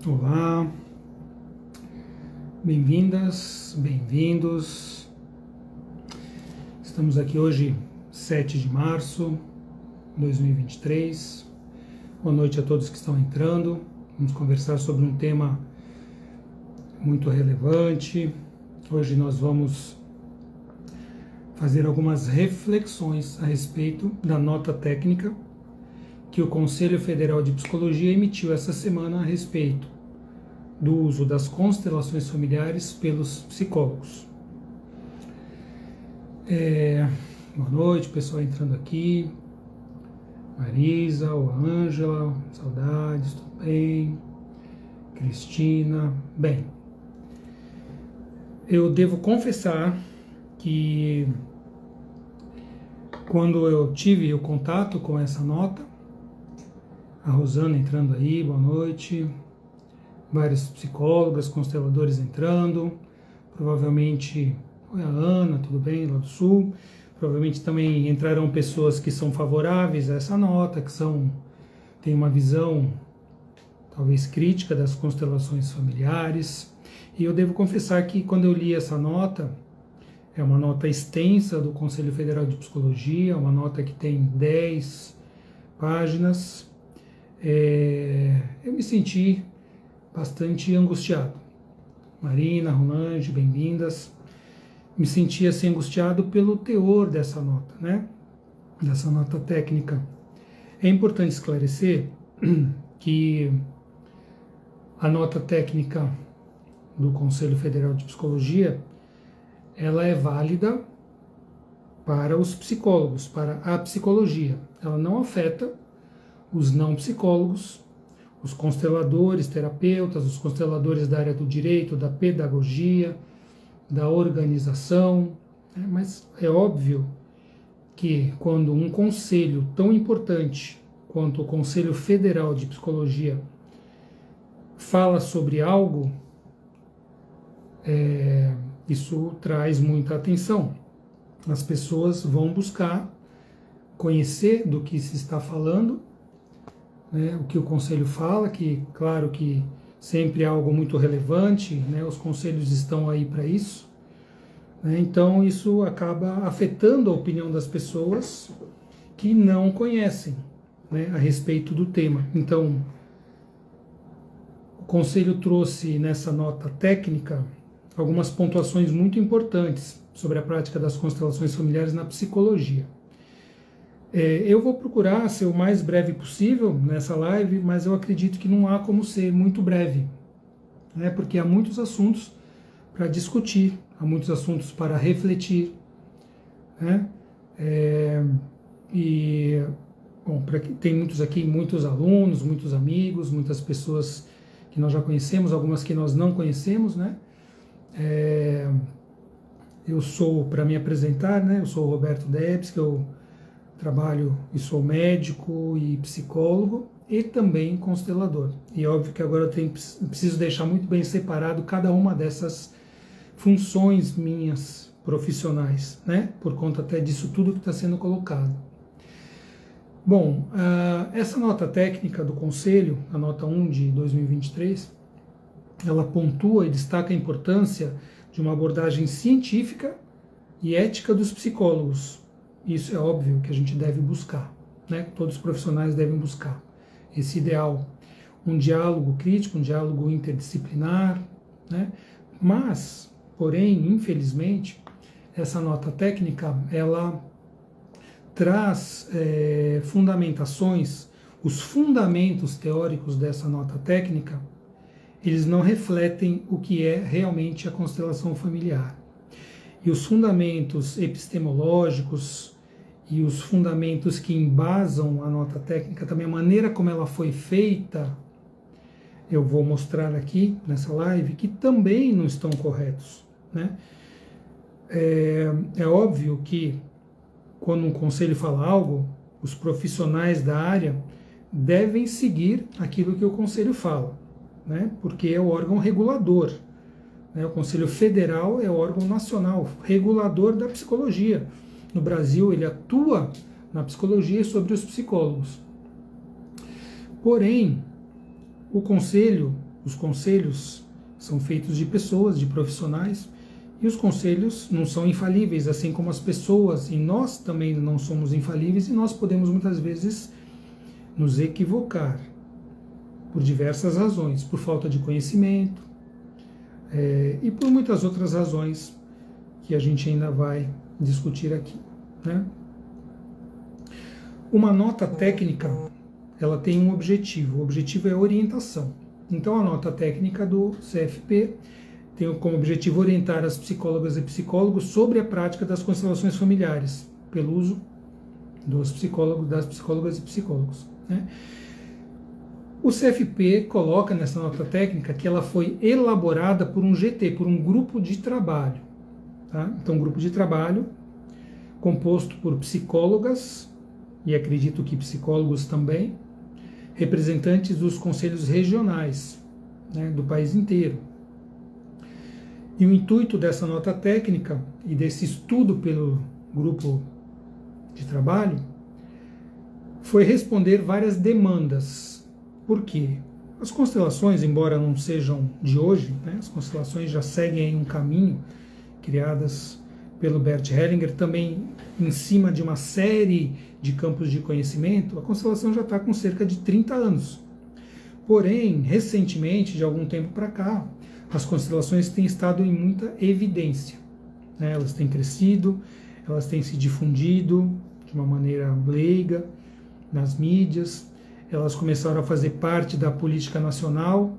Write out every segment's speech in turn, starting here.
Olá, bem-vindas, bem-vindos. Estamos aqui hoje, 7 de março de 2023. Boa noite a todos que estão entrando. Vamos conversar sobre um tema muito relevante. Hoje nós vamos fazer algumas reflexões a respeito da nota técnica que o Conselho Federal de Psicologia emitiu essa semana a respeito do uso das constelações familiares pelos psicólogos. Boa noite, pessoal entrando aqui. Marisa, o Ângela, saudades, tudo bem? Cristina, bem. Eu devo confessar que quando eu tive o contato com essa nota, a Rosana entrando aí, boa noite. Vários psicólogas, consteladores entrando, provavelmente foi a Ana, tudo bem, lá do Sul, provavelmente também entrarão pessoas que são favoráveis a essa nota, que têm uma visão talvez crítica das constelações familiares, e eu devo confessar que quando eu li essa nota, é uma nota extensa do Conselho Federal de Psicologia, uma nota que tem 10 páginas, eu me senti bastante angustiado. Marina, Rolange, bem-vindas. Me sentia assim angustiado pelo teor dessa nota, né? Dessa nota técnica. É importante esclarecer que a nota técnica do Conselho Federal de Psicologia, ela é válida para os psicólogos, para a psicologia. Ela não afeta os não psicólogos, os consteladores, terapeutas, os consteladores da área do direito, da pedagogia, da organização, né? Mas é óbvio que quando um conselho tão importante quanto o Conselho Federal de Psicologia fala sobre algo, isso traz muita atenção. As pessoas vão buscar conhecer do que se está falando, né, o que o conselho fala, que claro que sempre é algo muito relevante, né, os conselhos estão aí para isso, né, então isso acaba afetando a opinião das pessoas que não conhecem, né, a respeito do tema. Então, o conselho trouxe nessa nota técnica algumas pontuações muito importantes sobre a prática das constelações familiares na psicologia. Eu vou procurar ser o mais breve possível nessa live, mas eu acredito que não há como ser muito breve, né? Porque há muitos assuntos para discutir, há muitos assuntos para refletir, né? Tem muitos aqui, muitos alunos, muitos amigos, muitas pessoas que nós já conhecemos, algumas que nós não conhecemos, né? Eu sou, para me apresentar, né? Eu sou o Roberto Debs, que eu trabalho e sou médico e psicólogo e também constelador. E óbvio que agora eu preciso deixar muito bem separado cada uma dessas funções minhas profissionais, né? Por conta até disso tudo que está sendo colocado. Bom, essa nota técnica do Conselho, a nota 1 de 2023, ela pontua e destaca a importância de uma abordagem científica e ética dos psicólogos. Isso é óbvio que a gente deve buscar, né? Todos os profissionais devem buscar esse ideal, um diálogo crítico, um diálogo interdisciplinar, né? Mas, porém, infelizmente, essa nota técnica, ela traz fundamentações, os fundamentos teóricos dessa nota técnica, eles não refletem o que é realmente a constelação familiar. E os fundamentos epistemológicos e os fundamentos que embasam a nota técnica, também a maneira como ela foi feita, eu vou mostrar aqui nessa live, que também não estão corretos, né? É óbvio que quando um conselho fala algo, os profissionais da área devem seguir aquilo que o conselho fala, né? Porque é o órgão regulador. O Conselho Federal é o órgão nacional, regulador da psicologia. No Brasil, ele atua na psicologia e sobre os psicólogos. Porém, o Conselho os conselhos são feitos de pessoas, de profissionais, e os conselhos não são infalíveis, assim como as pessoas, e nós também não somos infalíveis, e nós podemos muitas vezes nos equivocar por diversas razões, por falta de conhecimento e por muitas outras razões que a gente ainda vai discutir aqui, né? Uma nota técnica, ela tem um objetivo, o objetivo é a orientação. Então a nota técnica do CFP tem como objetivo orientar as psicólogas e psicólogos sobre a prática das constelações familiares, pelo uso dos psicólogos, das psicólogas e psicólogos, né? O CFP coloca nessa nota técnica que ela foi elaborada por um GT, por um grupo de trabalho. Tá? Então, um grupo de trabalho composto por psicólogas, e acredito que psicólogos também, representantes dos conselhos regionais, né, do país inteiro. E o intuito dessa nota técnica e desse estudo pelo grupo de trabalho foi responder várias demandas. Por quê? As constelações, embora não sejam de hoje, né, as constelações já seguem aí um caminho, criadas pelo Bert Hellinger, também em cima de uma série de campos de conhecimento. A constelação já está com cerca de 30 anos. Porém, recentemente, de algum tempo para cá, as constelações têm estado em muita evidência, né? Elas têm crescido, elas têm se difundido de uma maneira leiga nas mídias, elas começaram a fazer parte da política nacional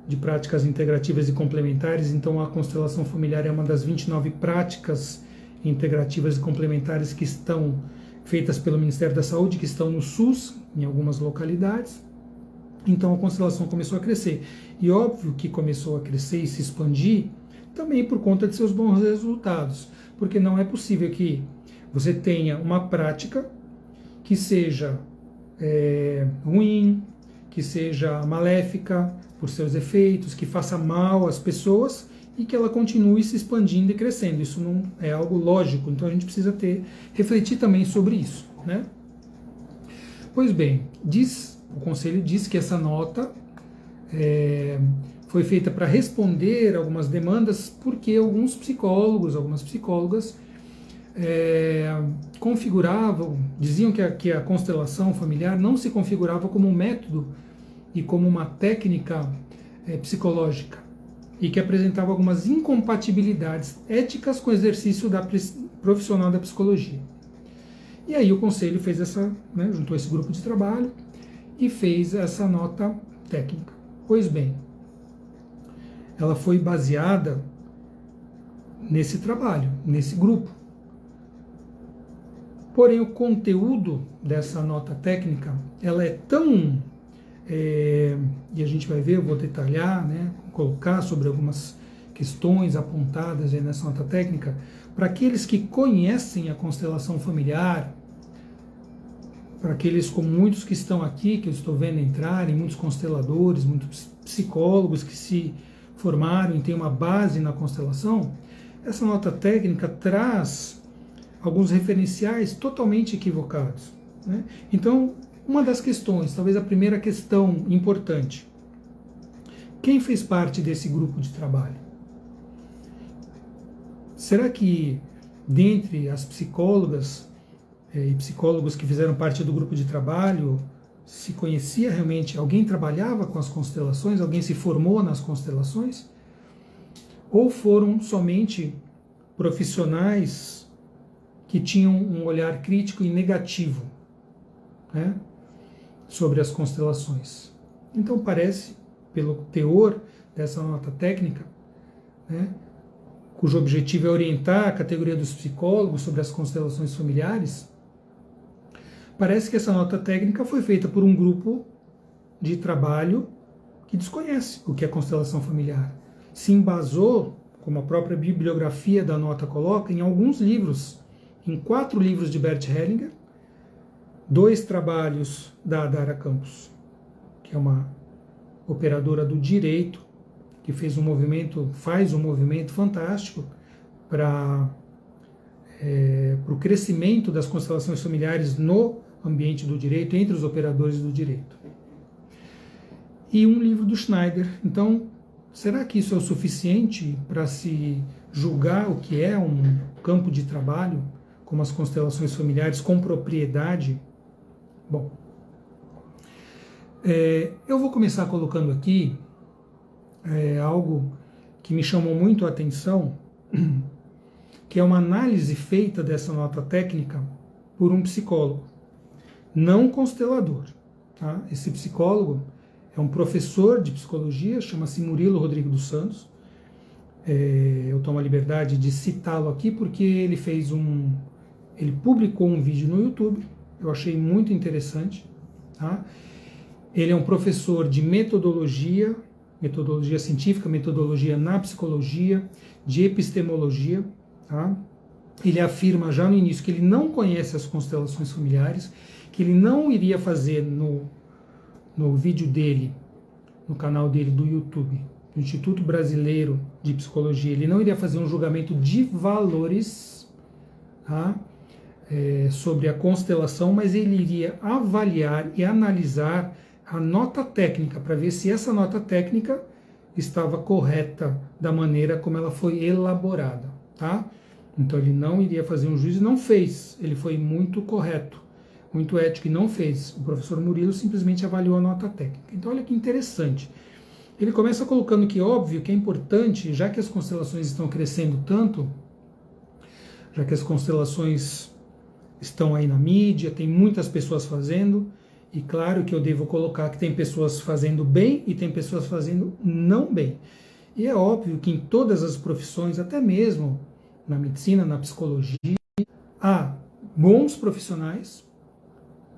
de práticas integrativas e complementares. Então a constelação familiar é uma das 29 práticas integrativas e complementares que estão feitas pelo Ministério da Saúde, que estão no SUS, em algumas localidades. Então a constelação começou a crescer. E óbvio que começou a crescer e se expandir também por conta de seus bons resultados. Porque não é possível que você tenha uma prática que seja ruim, que seja maléfica por seus efeitos, que faça mal às pessoas e que ela continue se expandindo e crescendo. Isso não é algo lógico, então a gente precisa refletir também sobre isso, né? Pois bem, o Conselho diz que essa nota foi feita para responder algumas demandas, porque alguns psicólogos, algumas psicólogas configuravam, diziam que a constelação familiar não se configurava como um método e como uma técnica psicológica, e que apresentava algumas incompatibilidades éticas com o exercício profissional da psicologia. E aí o Conselho fez juntou esse grupo de trabalho e fez essa nota técnica. Pois bem, ela foi baseada nesse trabalho, nesse grupo. Porém, o conteúdo dessa nota técnica, ela é tão... e a gente vai ver, eu vou detalhar, né, colocar sobre algumas questões apontadas aí nessa nota técnica, para aqueles que conhecem a constelação familiar, para aqueles como muitos que estão aqui, que eu estou vendo entrarem, muitos consteladores, muitos psicólogos que se formaram e têm uma base na constelação. Essa nota técnica traz alguns referenciais totalmente equivocados, né? Então, uma das questões, talvez a primeira questão importante: quem fez parte desse grupo de trabalho? Será que, dentre as psicólogas e psicólogos que fizeram parte do grupo de trabalho, se conhecia realmente, alguém trabalhava com as constelações, alguém se formou nas constelações? Ou foram somente profissionais que tinham um olhar crítico e negativo, né, sobre as constelações? Então parece, pelo teor dessa nota técnica, né, cujo objetivo é orientar a categoria dos psicólogos sobre as constelações familiares, parece que essa nota técnica foi feita por um grupo de trabalho que desconhece o que é constelação familiar. Se embasou, como a própria bibliografia da nota coloca, em alguns livros, em 4 livros de Bert Hellinger, 2 trabalhos da Adara Campos, que é uma operadora do direito, que faz um movimento fantástico para o crescimento das constelações familiares no ambiente do direito, entre os operadores do direito. e um livro do Schneider. Então, será que isso é o suficiente para se julgar o que é um campo de trabalho, como as constelações familiares, com propriedade? Bom, eu vou começar colocando aqui algo que me chamou muito a atenção, que é uma análise feita dessa nota técnica por um psicólogo, não constelador. Tá? Esse psicólogo é um professor de psicologia, chama-se Murilo Rodrigo dos Santos. Eu tomo a liberdade de citá-lo aqui porque ele publicou um vídeo no YouTube, eu achei muito interessante. Tá? Ele é um professor de metodologia científica, metodologia na psicologia, de epistemologia. Tá? Ele afirma já no início que ele não conhece as constelações familiares, que ele não iria fazer no vídeo dele, no canal dele do YouTube, do Instituto Brasileiro de Psicologia, ele não iria fazer um julgamento de valores, tá? Sobre a constelação, mas ele iria avaliar e analisar a nota técnica, para ver se essa nota técnica estava correta da maneira como ela foi elaborada. Tá? Então ele não iria fazer um juízo, não fez, ele foi muito correto, muito ético e não fez. O professor Murilo simplesmente avaliou a nota técnica. Então olha que interessante. Ele começa colocando que óbvio que é importante, já que as constelações estão crescendo tanto, já que as constelações estão aí na mídia, tem muitas pessoas fazendo, e claro que eu devo colocar que tem pessoas fazendo bem e tem pessoas fazendo não bem. E é óbvio que em todas as profissões, até mesmo na medicina, na psicologia, há bons profissionais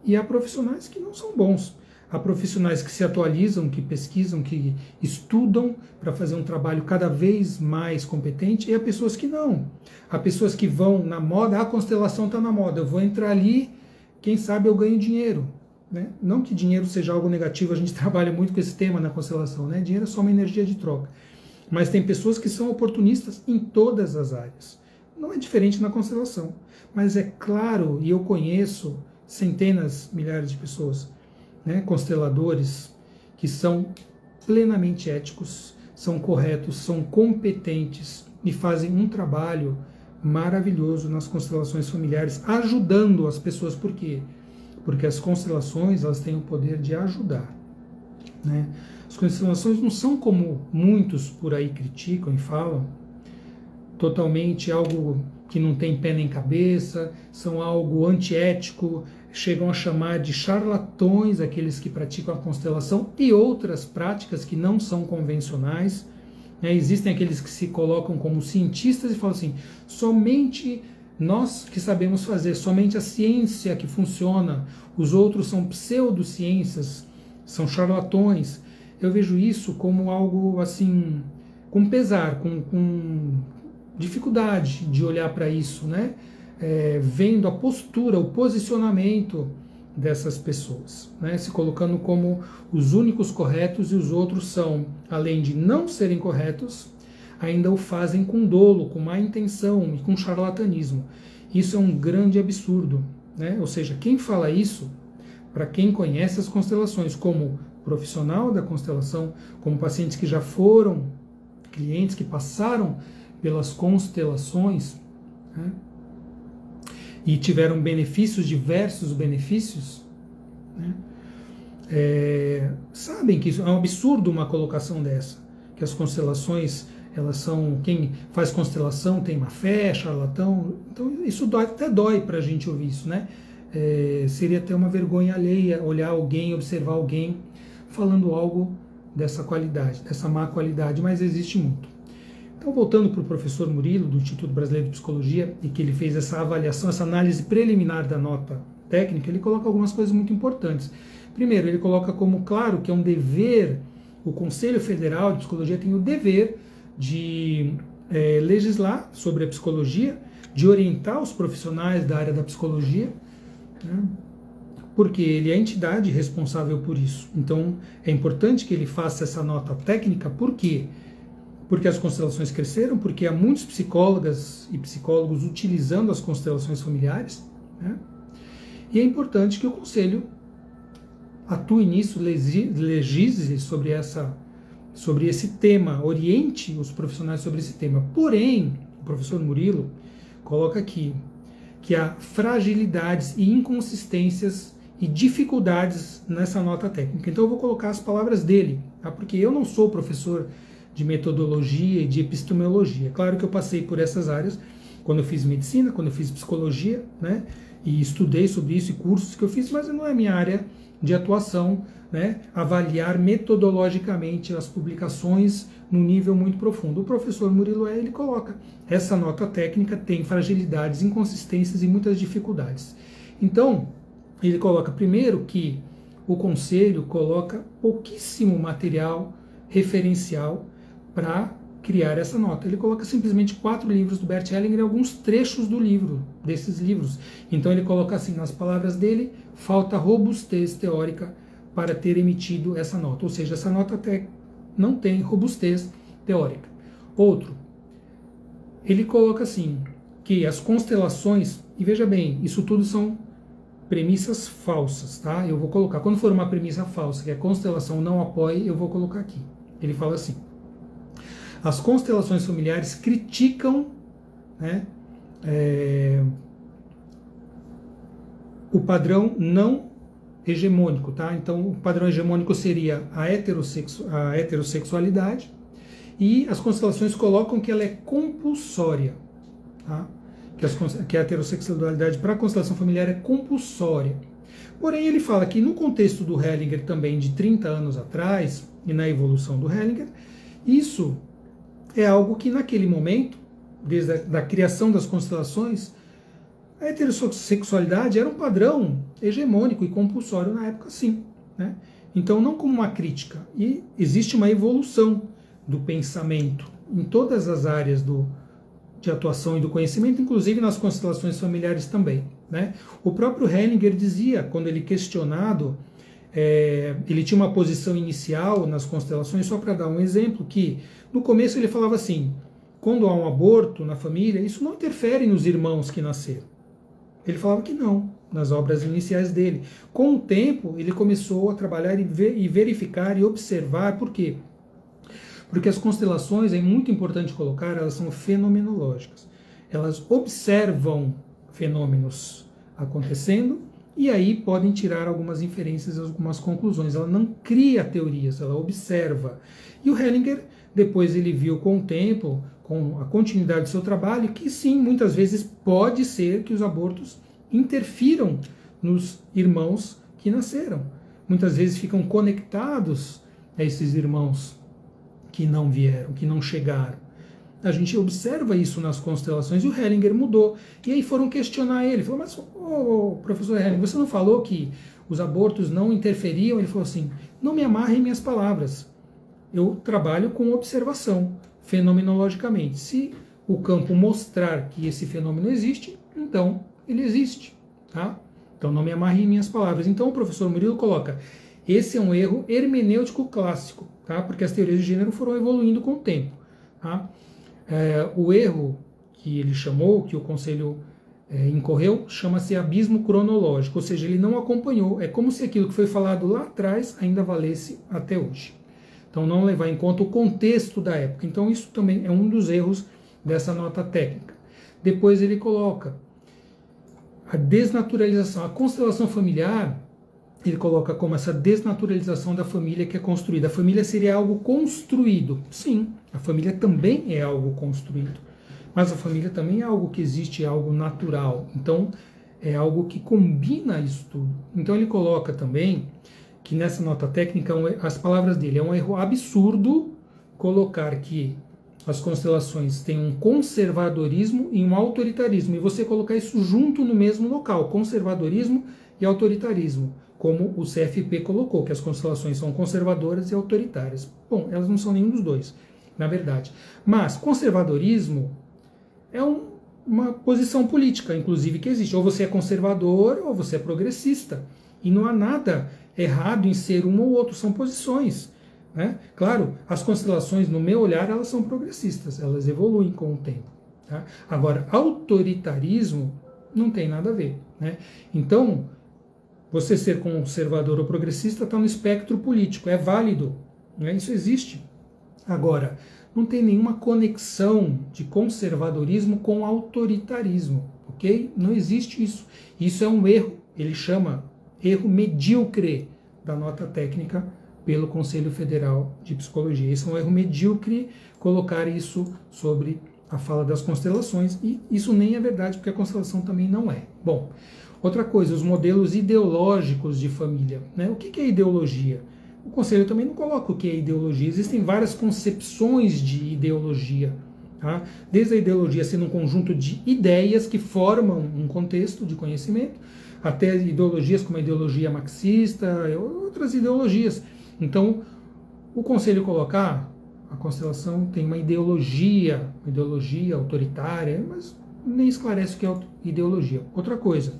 e há profissionais que não são bons. Há profissionais que se atualizam, que pesquisam, que estudam para fazer um trabalho cada vez mais competente, e há pessoas que não. Há pessoas que vão na moda, a constelação está na moda, eu vou entrar ali, quem sabe eu ganho dinheiro. Né? Não que dinheiro seja algo negativo, a gente trabalha muito com esse tema na constelação, né? Dinheiro é só uma energia de troca. Mas tem pessoas que são oportunistas em todas as áreas. Não é diferente na constelação. Mas é claro, e eu conheço centenas, milhares de pessoas, né, consteladores, que são plenamente éticos, são corretos, são competentes e fazem um trabalho maravilhoso nas constelações familiares, ajudando as pessoas. Por quê? Porque as constelações, elas têm o poder de ajudar. Né? As constelações não são como muitos por aí criticam e falam, totalmente algo que não tem pé nem cabeça, são algo antiético, chegam a chamar de charlatões aqueles que praticam a constelação e outras práticas que não são convencionais. Né? Existem aqueles que se colocam como cientistas e falam assim, somente nós que sabemos fazer, somente a ciência que funciona, os outros são pseudociências, são charlatões. Eu vejo isso como algo assim, com pesar, com dificuldade de olhar para isso, né? Vendo a postura, o posicionamento dessas pessoas, né? Se colocando como os únicos corretos e os outros são, além de não serem corretos, ainda o fazem com dolo, com má intenção e com charlatanismo. Isso é um grande absurdo, né? Ou seja, quem fala isso, para quem conhece as constelações como profissional da constelação, como pacientes que já foram clientes que passaram pelas constelações, né, e tiveram benefícios, diversos benefícios, né, sabem que isso é um absurdo, uma colocação dessa, que as constelações, elas são, quem faz constelação tem má fé, charlatão. Então isso até dói para a gente ouvir isso, né? Seria até uma vergonha alheia olhar alguém, observar alguém falando algo dessa qualidade, dessa má qualidade, mas existe muito. Então, voltando para o professor Murilo, do Instituto Brasileiro de Psicologia, e que ele fez essa avaliação, essa análise preliminar da nota técnica, ele coloca algumas coisas muito importantes. Primeiro, ele coloca como claro que é um dever, o Conselho Federal de Psicologia tem o dever de legislar sobre a psicologia, de orientar os profissionais da área da psicologia, né, porque ele é a entidade responsável por isso. Então, é importante que ele faça essa nota técnica, por quê? Porque as constelações cresceram, porque há muitos psicólogas e psicólogos utilizando as constelações familiares, né? E é importante que o Conselho atue nisso, legisle sobre esse tema, oriente os profissionais sobre esse tema. Porém, o professor Murilo coloca aqui que há fragilidades e inconsistências e dificuldades nessa nota técnica. Então eu vou colocar as palavras dele, tá? Porque eu não sou professor de metodologia e de epistemologia. Claro que eu passei por essas áreas quando eu fiz medicina, quando eu fiz psicologia, né? E estudei sobre isso e cursos que eu fiz, mas não é minha área de atuação, né? Avaliar metodologicamente as publicações num nível muito profundo. O professor Murilo ele coloca essa nota técnica tem fragilidades, inconsistências e muitas dificuldades. Então, ele coloca primeiro que o conselho coloca pouquíssimo material referencial para criar essa nota. Ele coloca simplesmente 4 livros do Bert Hellinger e alguns trechos do livro, desses livros. Então ele coloca assim, nas palavras dele, falta robustez teórica para ter emitido essa nota. Ou seja, essa nota até não tem robustez teórica. Outro, ele coloca assim, que as constelações, e veja bem, isso tudo são premissas falsas, tá? Eu vou colocar, quando for uma premissa falsa, que a constelação não apoie, eu vou colocar aqui. Ele fala assim, as constelações familiares criticam, né, o padrão não hegemônico, tá? Então, o padrão hegemônico seria a heterossexualidade, e as constelações colocam que ela é compulsória, tá? Que a heterossexualidade para a constelação familiar é compulsória. Porém, ele fala que no contexto do Hellinger também, de 30 anos atrás, e na evolução do Hellinger, isso é algo que naquele momento, desde a criação das constelações, a heterossexualidade era um padrão hegemônico e compulsório na época, sim, né? Então, não como uma crítica. E existe uma evolução do pensamento em todas as áreas de atuação e do conhecimento, inclusive nas constelações familiares também, né? O próprio Hellinger dizia, quando ele questionado, ele tinha uma posição inicial nas constelações, só para dar um exemplo, que no começo ele falava assim, quando há um aborto na família, isso não interfere nos irmãos que nasceram. Ele falava que não, nas obras iniciais dele. Com o tempo, ele começou a trabalhar e verificar e observar, por quê? Porque as constelações, é muito importante colocar, elas são fenomenológicas. Elas observam fenômenos acontecendo e aí podem tirar algumas inferências, algumas conclusões. Ela não cria teorias, ela observa. E o Hellinger, depois ele viu com o tempo, com a continuidade do seu trabalho, que sim, muitas vezes pode ser que os abortos interfiram nos irmãos que nasceram. Muitas vezes ficam conectados a esses irmãos que não vieram, que não chegaram. A gente observa isso nas constelações e o Hellinger mudou. E aí foram questionar ele. Falou, mas professor Hellinger, você não falou que os abortos não interferiam? Ele falou assim, não me amarre em minhas palavras. Eu trabalho com observação, fenomenologicamente. Se o campo mostrar que esse fenômeno existe, então ele existe. Tá? Então não me amarre em minhas palavras. Então o professor Murilo coloca, esse é um erro hermenêutico clássico, tá? Porque as teorias de gênero foram evoluindo com o tempo. Tá? O erro que ele chamou, que o conselho incorreu, chama-se abismo cronológico, ou seja, ele não acompanhou. É como se aquilo que foi falado lá atrás ainda valesse até hoje. Então, não levar em conta o contexto da época. Então, isso também é um dos erros dessa nota técnica. Depois ele coloca a desnaturalização. A constelação familiar, ele coloca como essa desnaturalização da família que é construída. A família seria algo construído. Sim, a família também é algo construído. Mas a família também é algo que existe, é algo natural. Então, é algo que combina isso tudo. Então, ele coloca também que nessa nota técnica, as palavras dele, é um erro absurdo colocar que as constelações têm um conservadorismo e um autoritarismo, e você colocar isso junto no mesmo local, conservadorismo e autoritarismo, como o CFP colocou, que as constelações são conservadoras e autoritárias. Bom, elas não são nenhum dos dois, na verdade. Mas conservadorismo é uma posição política, inclusive, que existe. Ou você é conservador ou você é progressista. E não há nada errado em ser um ou outro, são posições. Né? Claro, as constelações, no meu olhar, elas são progressistas, elas evoluem com o tempo. Tá? Agora, autoritarismo não tem nada a ver. Né? Então, Você ser conservador ou progressista está no espectro político, é válido, né? Isso existe. Agora, não tem nenhuma conexão de conservadorismo com autoritarismo, ok? Não existe isso. Isso é um erro, ele chama erro medíocre da nota técnica pelo Conselho Federal de Psicologia. Isso é um erro medíocre colocar isso sobre a fala das constelações, e isso nem é verdade, porque a constelação também não é. Bom, outra coisa, os modelos ideológicos de família, né? O que é ideologia? O Conselho também não coloca o que é ideologia. Existem várias concepções de ideologia, tá? Desde a ideologia sendo um conjunto de ideias que formam um contexto de conhecimento, até ideologias como a ideologia marxista, outras ideologias. Então, o Conselho colocar a constelação tem uma ideologia autoritária, mas nem esclarece o que é ideologia. Outra coisa,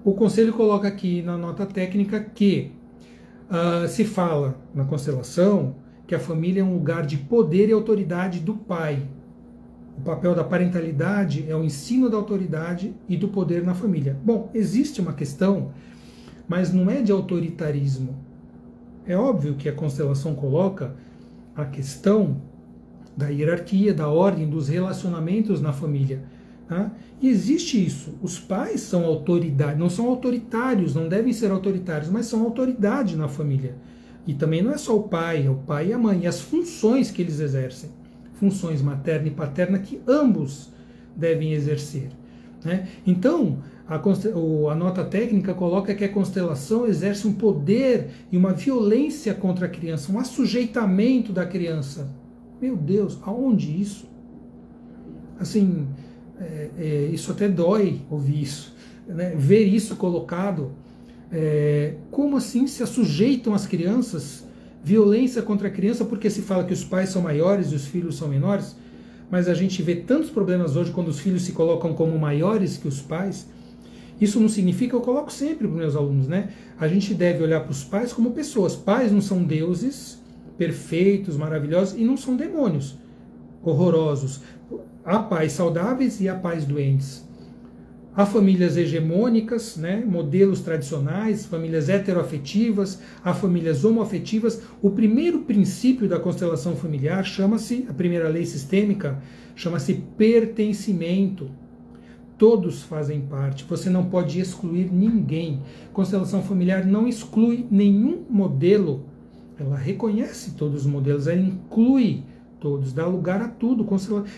o Conselho coloca aqui na nota técnica que se fala na constelação que a família é um lugar de poder e autoridade do pai. O papel da parentalidade é o ensino da autoridade e do poder na família. Bom, existe uma questão, mas não é de autoritarismo. É óbvio que a constelação coloca a questão da hierarquia, da ordem, dos relacionamentos na família. Tá? E existe isso. Os pais são autoridade, não são autoritários, não devem ser autoritários, mas são autoridade na família. E também não é só o pai, é o pai e a mãe, e as funções que eles exercem. Funções materna e paterna que ambos devem exercer. Né? Então, a nota técnica coloca que a constelação exerce um poder e uma violência contra a criança, um assujeitamento da criança. Meu Deus, aonde isso? Assim, isso até dói ouvir isso, né? Ver isso colocado. Como assim se assujeitam as crianças? Violência contra a criança porque se fala que os pais são maiores e os filhos são menores, mas a gente vê tantos problemas hoje quando os filhos se colocam como maiores que os pais. Isso não significa, eu coloco sempre para os meus alunos, né? A gente deve olhar para os pais como pessoas. Pais não são deuses perfeitos, maravilhosos, e não são demônios horrorosos. Há pais saudáveis e há pais doentes. Há famílias hegemônicas, né? Modelos tradicionais, famílias heteroafetivas, há famílias homoafetivas. O primeiro princípio da constelação familiar chama-se, a primeira lei sistêmica, chama-se pertencimento. Todos fazem parte, você não pode excluir ninguém. Constelação familiar não exclui nenhum modelo, ela reconhece todos os modelos, ela inclui todos, dá lugar a tudo.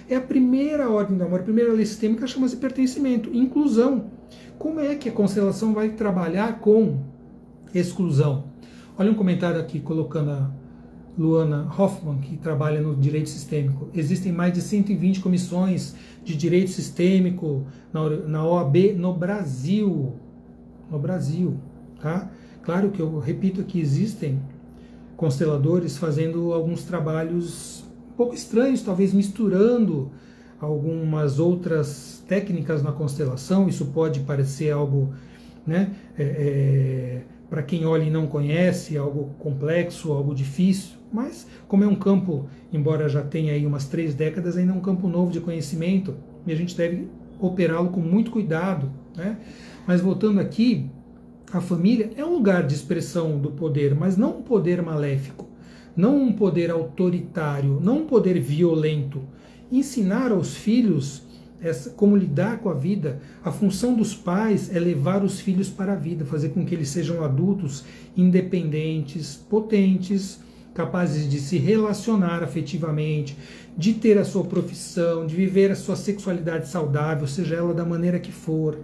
É a primeira ordem do amor, a primeira lei sistêmica chama-se pertencimento, inclusão. Como é que a constelação vai trabalhar com exclusão? Olha um comentário aqui colocando a Luana Hoffman, que trabalha no direito sistêmico. Existem mais de 120 comissões de direito sistêmico na OAB no Brasil. No Brasil, tá? Claro que eu repito aqui, existem consteladores fazendo alguns trabalhos um pouco estranhos, talvez misturando algumas outras técnicas na constelação. Isso pode parecer algo, né, para quem olha e não conhece, algo complexo, algo difícil, mas como é um campo, embora já tenha aí umas 3 décadas, ainda é um campo novo de conhecimento, e a gente deve operá-lo com muito cuidado, né? Mas voltando aqui, a família é um lugar de expressão do poder, mas não um poder maléfico, não um poder autoritário, não um poder violento. Ensinar aos filhos como lidar com a vida. A função dos pais é levar os filhos para a vida, fazer com que eles sejam adultos independentes, potentes, capazes de se relacionar afetivamente, de ter a sua profissão, de viver a sua sexualidade saudável, seja ela da maneira que for.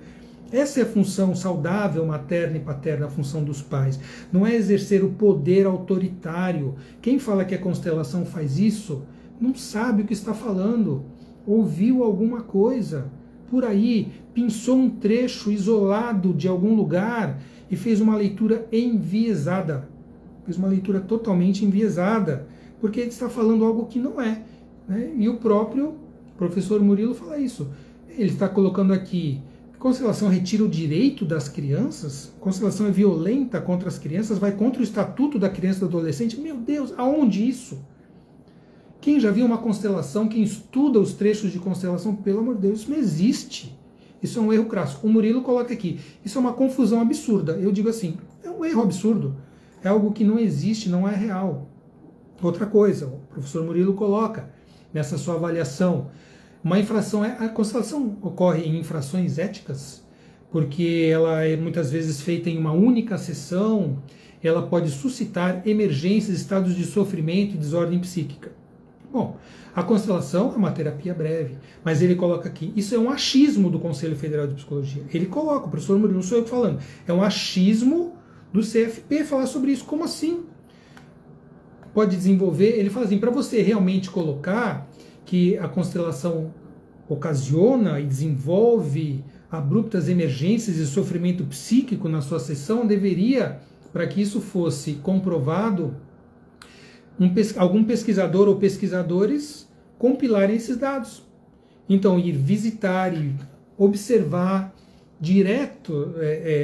Essa é a função saudável, materna e paterna, a função dos pais. Não é exercer o poder autoritário. Quem fala que a constelação faz isso, não sabe o que está falando. Ouviu alguma coisa por aí, pensou um trecho isolado de algum lugar e fez uma leitura enviesada. Fez uma leitura totalmente enviesada, porque ele está falando algo que não é, né? E o próprio professor Murilo fala isso. Ele está colocando aqui: constelação retira o direito das crianças? Constelação é violenta contra as crianças? Vai contra o estatuto da criança e do adolescente? Meu Deus, aonde isso? Quem já viu uma constelação, quem estuda os trechos de constelação, pelo amor de Deus, isso não existe. Isso é um erro crasso. O Murilo coloca aqui, isso é uma confusão absurda. Eu digo assim, é um erro absurdo. É algo que não existe, não é real. Outra coisa, o professor Murilo coloca nessa sua avaliação, uma infração, a constelação ocorre em infrações éticas, porque ela é muitas vezes feita em uma única sessão, ela pode suscitar emergências, estados de sofrimento e desordem psíquica. Bom, a constelação é uma terapia breve, mas ele coloca aqui, isso é um achismo do Conselho Federal de Psicologia. Ele coloca, o professor Murilo, não sou eu falando, é um achismo do CFP falar sobre isso. Como assim? Pode desenvolver, ele fala assim, para você realmente colocar que a constelação ocasiona e desenvolve abruptas emergências e sofrimento psíquico na sua sessão, deveria, para que isso fosse comprovado, algum pesquisador ou pesquisadores compilarem esses dados. Então, ir visitar e observar direto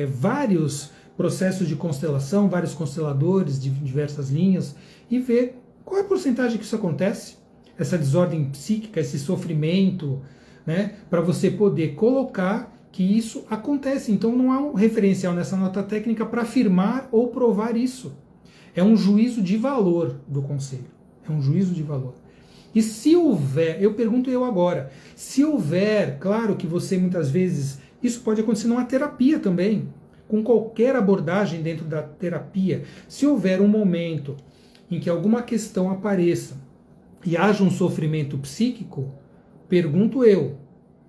vários processos de constelação, vários consteladores de diversas linhas, e ver qual é a porcentagem que isso acontece, essa desordem psíquica, esse sofrimento, né, para você poder colocar que isso acontece. Então não há um referencial nessa nota técnica para afirmar ou provar isso. É um juízo de valor do Conselho. É um juízo de valor. E se houver, eu pergunto eu agora, se houver, claro que você muitas vezes, isso pode acontecer numa terapia também, com qualquer abordagem dentro da terapia, se houver um momento em que alguma questão apareça e haja um sofrimento psíquico, pergunto eu,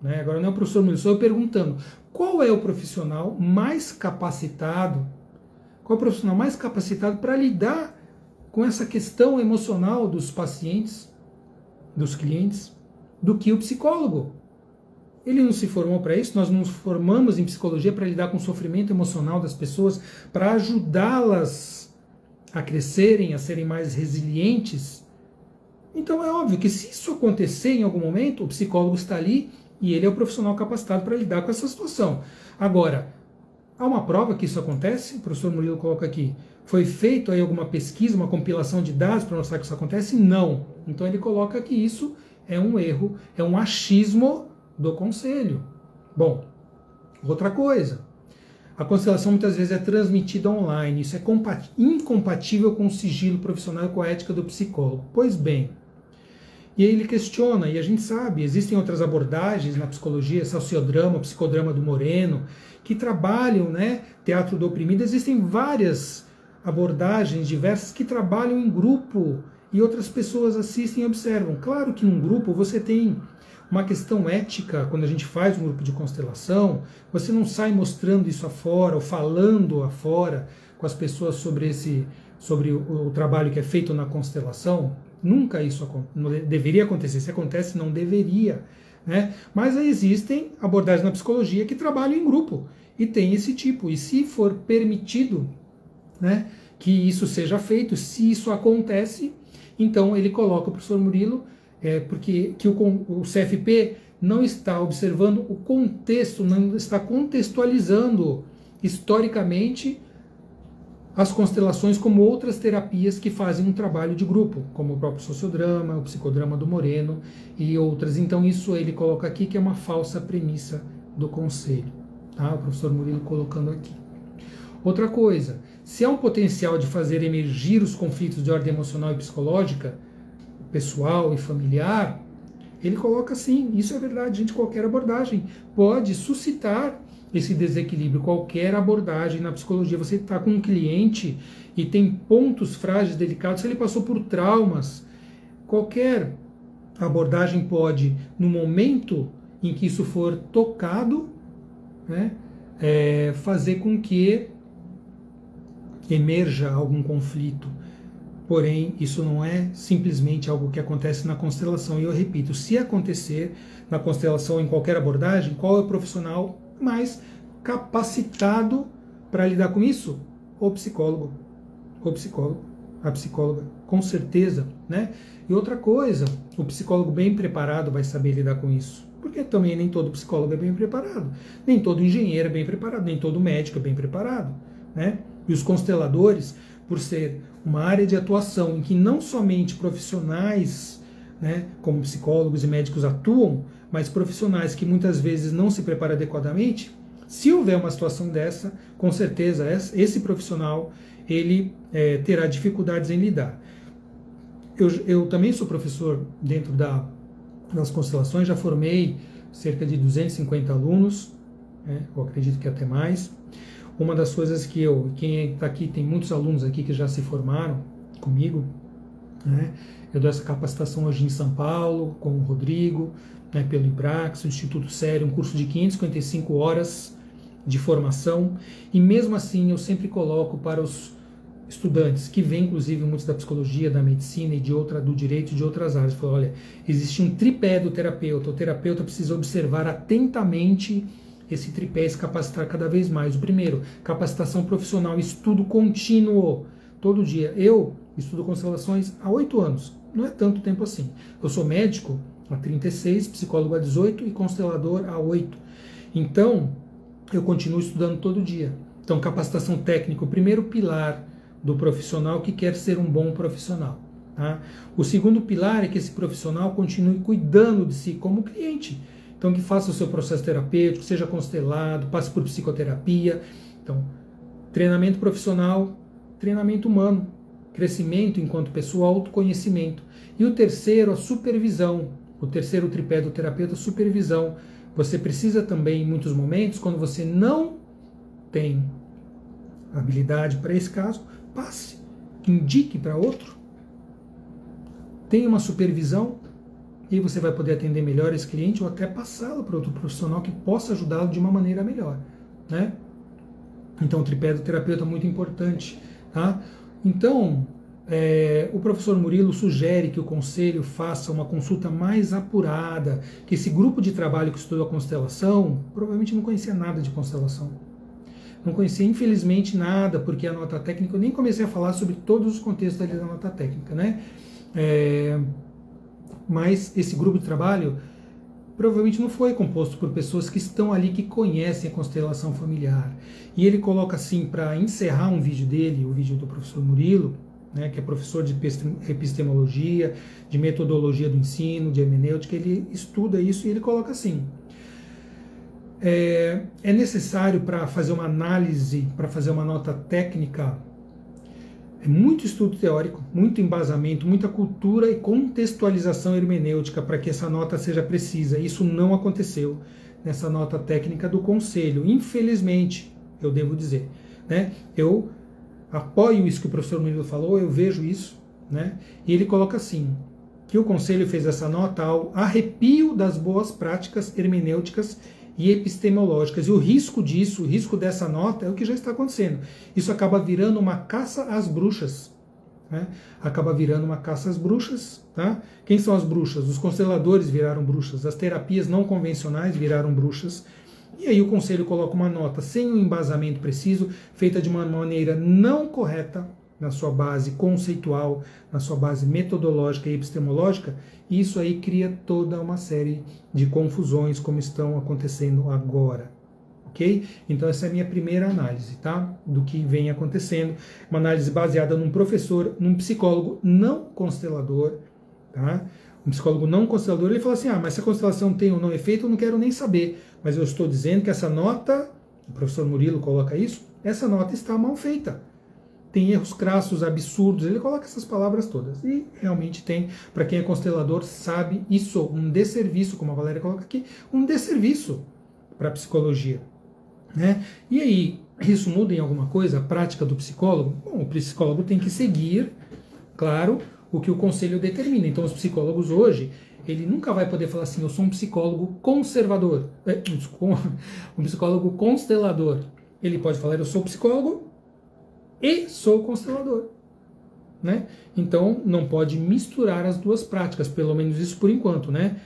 né? Agora não é o professor Murilo, sou eu perguntando, qual é o profissional mais capacitado, para lidar com essa questão emocional dos pacientes, dos clientes, do que o psicólogo? Ele não se formou para isso, nós nos formamos em psicologia para lidar com o sofrimento emocional das pessoas, para ajudá-las a crescerem, a serem mais resilientes. Então é óbvio que se isso acontecer em algum momento, o psicólogo está ali e ele é o profissional capacitado para lidar com essa situação. Agora, há uma prova que isso acontece? O professor Murilo coloca aqui. Foi feito aí alguma pesquisa, uma compilação de dados para mostrar que isso acontece? Não. Então ele coloca que isso é um erro, é um achismo do Conselho. Bom, outra coisa. A constelação muitas vezes é transmitida online. Isso é incompatível com o sigilo profissional e com a ética do psicólogo. Pois bem, e aí ele questiona, e a gente sabe, existem outras abordagens na psicologia, sociodrama, psicodrama do Moreno, que trabalham, né, teatro do oprimido. Existem várias abordagens diversas que trabalham em grupo e outras pessoas assistem e observam. Claro que num grupo você tem uma questão ética, quando a gente faz um grupo de constelação, você não sai mostrando isso afora, ou falando afora com as pessoas sobre o trabalho que é feito na constelação. Nunca isso deveria acontecer. Se acontece, não deveria. Né? Mas existem abordagens na psicologia que trabalham em grupo, e tem esse tipo. E se for permitido, né, que isso seja feito, se isso acontece, então ele coloca o professor Murilo, porque que o CFP não está observando o contexto, não está contextualizando historicamente as constelações como outras terapias que fazem um trabalho de grupo, como o próprio sociodrama, o psicodrama do Moreno e outras. Então isso ele coloca aqui que é uma falsa premissa do Conselho. Tá? O professor Murilo colocando aqui. Outra coisa, se há um potencial de fazer emergir os conflitos de ordem emocional e psicológica, pessoal e familiar, ele coloca assim, isso é verdade, gente, qualquer abordagem pode suscitar esse desequilíbrio, qualquer abordagem na psicologia. Você está com um cliente e tem pontos frágeis, delicados, se ele passou por traumas, qualquer abordagem pode, no momento em que isso for tocado, né, fazer com que emerja algum conflito. Porém, isso não é simplesmente algo que acontece na constelação. E eu repito, se acontecer na constelação em qualquer abordagem, qual é o profissional mais capacitado para lidar com isso? O psicólogo, a psicóloga, com certeza, né? E outra coisa, o psicólogo bem preparado vai saber lidar com isso, porque também nem todo psicólogo é bem preparado, nem todo engenheiro é bem preparado, nem todo médico é bem preparado, né? E os consteladores, por ser uma área de atuação em que não somente profissionais, né, como psicólogos e médicos atuam, mas profissionais que muitas vezes não se preparam adequadamente, se houver uma situação dessa, com certeza esse profissional ele terá dificuldades em lidar. Eu também sou professor dentro das constelações, já formei cerca de 250 alunos, eu acredito que até mais. Uma das coisas que quem está aqui, tem muitos alunos aqui que já se formaram comigo, né? Eu dou essa capacitação hoje em São Paulo, com o Rodrigo, né, pelo IBRAX, o Instituto Sério, um curso de 555 horas de formação, e mesmo assim eu sempre coloco para os estudantes, que vêm inclusive muitos da psicologia, da medicina e do direito e de outras áreas, falam, olha, existe um tripé do terapeuta, o terapeuta precisa observar atentamente esse tripé e se capacitar cada vez mais. O primeiro, capacitação profissional, estudo contínuo, todo dia. Eu estudo constelações há 8 anos, não é tanto tempo assim. Eu sou médico há 36, psicólogo há 18 e constelador há 8. Então, eu continuo estudando todo dia. Então, capacitação técnica, o primeiro pilar do profissional que quer ser um bom profissional. Tá? O segundo pilar é que esse profissional continue cuidando de si como cliente. Então, que faça o seu processo terapêutico, seja constelado, passe por psicoterapia. Então, treinamento profissional, treinamento humano, crescimento enquanto pessoa, autoconhecimento. E o terceiro, a supervisão. O terceiro tripé do terapeuta, a supervisão. Você precisa também, em muitos momentos, quando você não tem habilidade para esse caso, passe, indique para outro. Tenha uma supervisão e você vai poder atender melhor esse cliente ou até passá-lo para outro profissional que possa ajudá-lo de uma maneira melhor, né? Então, o tripé do terapeuta é muito importante, tá? Então, o professor Murilo sugere que o conselho faça uma consulta mais apurada, que esse grupo de trabalho que estudou a constelação provavelmente não conhecia nada de constelação. Não conhecia, infelizmente, nada, porque a nota técnica, eu nem comecei a falar sobre todos os contextos ali da nota técnica, né? Mas esse grupo de trabalho provavelmente não foi composto por pessoas que estão ali, que conhecem a constelação familiar. E ele coloca assim, para encerrar um vídeo dele, o vídeo do professor Murilo, né, que é professor de epistemologia, de metodologia do ensino, de hermenêutica, ele estuda isso e ele coloca assim: é necessário, para fazer uma análise, para fazer uma nota técnica, muito estudo teórico, muito embasamento, muita cultura e contextualização hermenêutica para que essa nota seja precisa. Isso não aconteceu nessa nota técnica do Conselho, infelizmente, eu devo dizer, né? Eu apoio isso que o professor Murilo falou, eu vejo isso, né? E ele coloca assim, que o Conselho fez essa nota ao arrepio das boas práticas hermenêuticas e epistemológicas. E o risco disso, o risco dessa nota é o que já está acontecendo. Isso acaba virando uma caça às bruxas. Né? Acaba virando uma caça às bruxas. Tá? Quem são as bruxas? Os consteladores viraram bruxas, as terapias não convencionais viraram bruxas. E aí o Conselho coloca uma nota sem um embasamento preciso, feita de uma maneira não correta, na sua base conceitual, na sua base metodológica e epistemológica, e isso aí cria toda uma série de confusões como estão acontecendo agora, ok? Então essa é a minha primeira análise, tá? Do que vem acontecendo, uma análise baseada num professor, num psicólogo não constelador, tá? Um psicólogo não constelador, ele fala assim, mas se a constelação tem ou não efeito, eu não quero nem saber, mas eu estou dizendo que essa nota, o professor Murilo coloca isso, essa nota está mal feita. Tem erros crassos, absurdos, ele coloca essas palavras todas. E realmente tem, para quem é constelador, sabe isso, um desserviço, como a Valéria coloca aqui, um desserviço para a psicologia. Né? E aí, isso muda em alguma coisa a prática do psicólogo? Bom, o psicólogo tem que seguir, claro, o que o conselho determina. Então, os psicólogos hoje, ele nunca vai poder falar assim, eu sou um psicólogo conservador, um psicólogo constelador. Ele pode falar, eu sou psicólogo e sou constelador, né? Então não pode misturar as duas práticas, pelo menos isso por enquanto, né?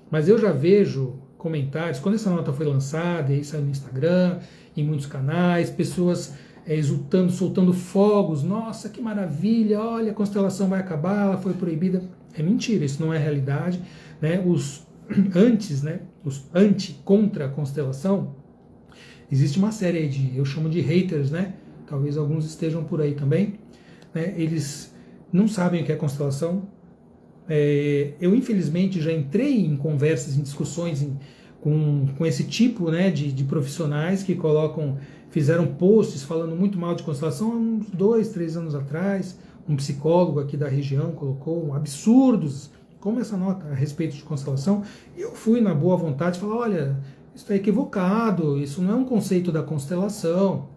Mas eu já vejo comentários, quando essa nota foi lançada, e aí saiu no Instagram, em muitos canais, pessoas exultando, soltando fogos, nossa, que maravilha, olha, a constelação vai acabar, ela foi proibida. É mentira, isso não é realidade, né? Os contra a constelação, existe uma série de, eu chamo de haters, né? Talvez alguns estejam por aí também, né? Eles não sabem o que é constelação, Eu infelizmente já entrei em conversas, em discussões com esse tipo, né, de profissionais que fizeram posts falando muito mal de constelação há uns 2, 3 anos atrás. Um psicólogo aqui da região colocou absurdos como essa nota a respeito de constelação, e eu fui na boa vontade e falei, olha, isso é equivocado, isso não é um conceito da constelação.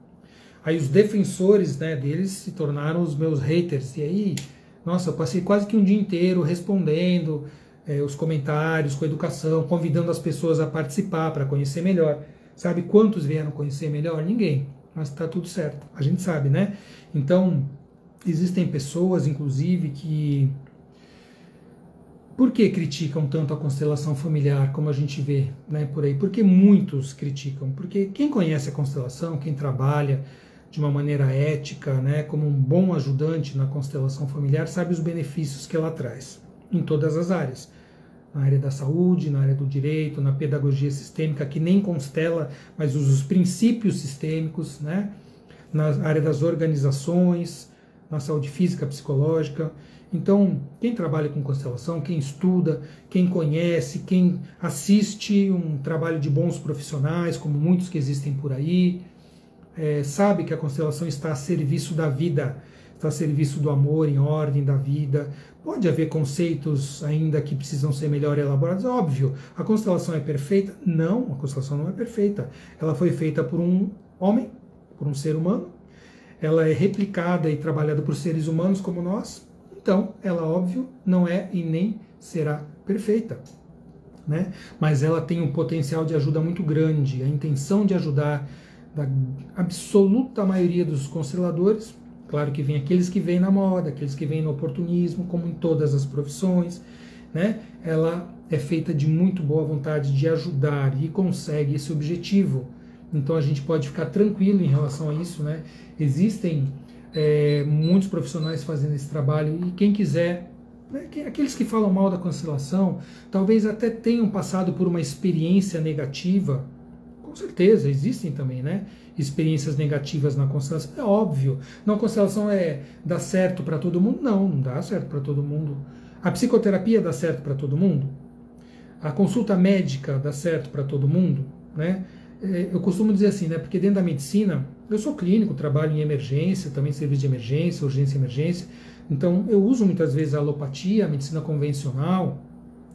Aí os defensores, né, deles se tornaram os meus haters, e aí, nossa, eu passei quase que um dia inteiro respondendo os comentários com educação, convidando as pessoas a participar para conhecer melhor. Sabe quantos vieram conhecer melhor? Ninguém, mas está tudo certo, a gente sabe, né? Então, existem pessoas, inclusive, que... Por que criticam tanto a constelação familiar, como a gente vê, né, por aí? Porque muitos criticam. Porque quem conhece a constelação, quem trabalha de uma maneira ética, né, como um bom ajudante na constelação familiar, sabe os benefícios que ela traz, em todas as áreas. Na área da saúde, na área do direito, na pedagogia sistêmica, que nem constela, mas usa os princípios sistêmicos, né, na área das organizações, na saúde física, psicológica. Então, quem trabalha com constelação, quem estuda, quem conhece, quem assiste um trabalho de bons profissionais, como muitos que existem por aí, sabe que a constelação está a serviço da vida, está a serviço do amor em ordem da vida. Pode haver conceitos ainda que precisam ser melhor elaborados, óbvio. A constelação é perfeita? Não, a constelação não é perfeita. Ela foi feita por um homem, por um ser humano. Ela é replicada e trabalhada por seres humanos como nós. Então, ela, óbvio, não é e nem será perfeita, né? Mas ela tem um potencial de ajuda muito grande, a intenção de ajudar da absoluta maioria dos consteladores. Claro que vem aqueles que vêm na moda, aqueles que vêm no oportunismo, como em todas as profissões, né? Ela é feita de muito boa vontade de ajudar e consegue esse objetivo. Então a gente pode ficar tranquilo em relação a isso, né? Existem muitos profissionais fazendo esse trabalho, e quem quiser, né, aqueles que falam mal da constelação, talvez até tenham passado por uma experiência negativa. Com certeza, existem também, né, experiências negativas na constelação, é óbvio. Não, a constelação dá certo para todo mundo? Não, não dá certo para todo mundo. A psicoterapia dá certo para todo mundo? A consulta médica dá certo para todo mundo, né? Eu costumo dizer assim, né, porque dentro da medicina, eu sou clínico, trabalho em emergência, também serviço de emergência, urgência e emergência, então eu uso muitas vezes a alopatia, a medicina convencional,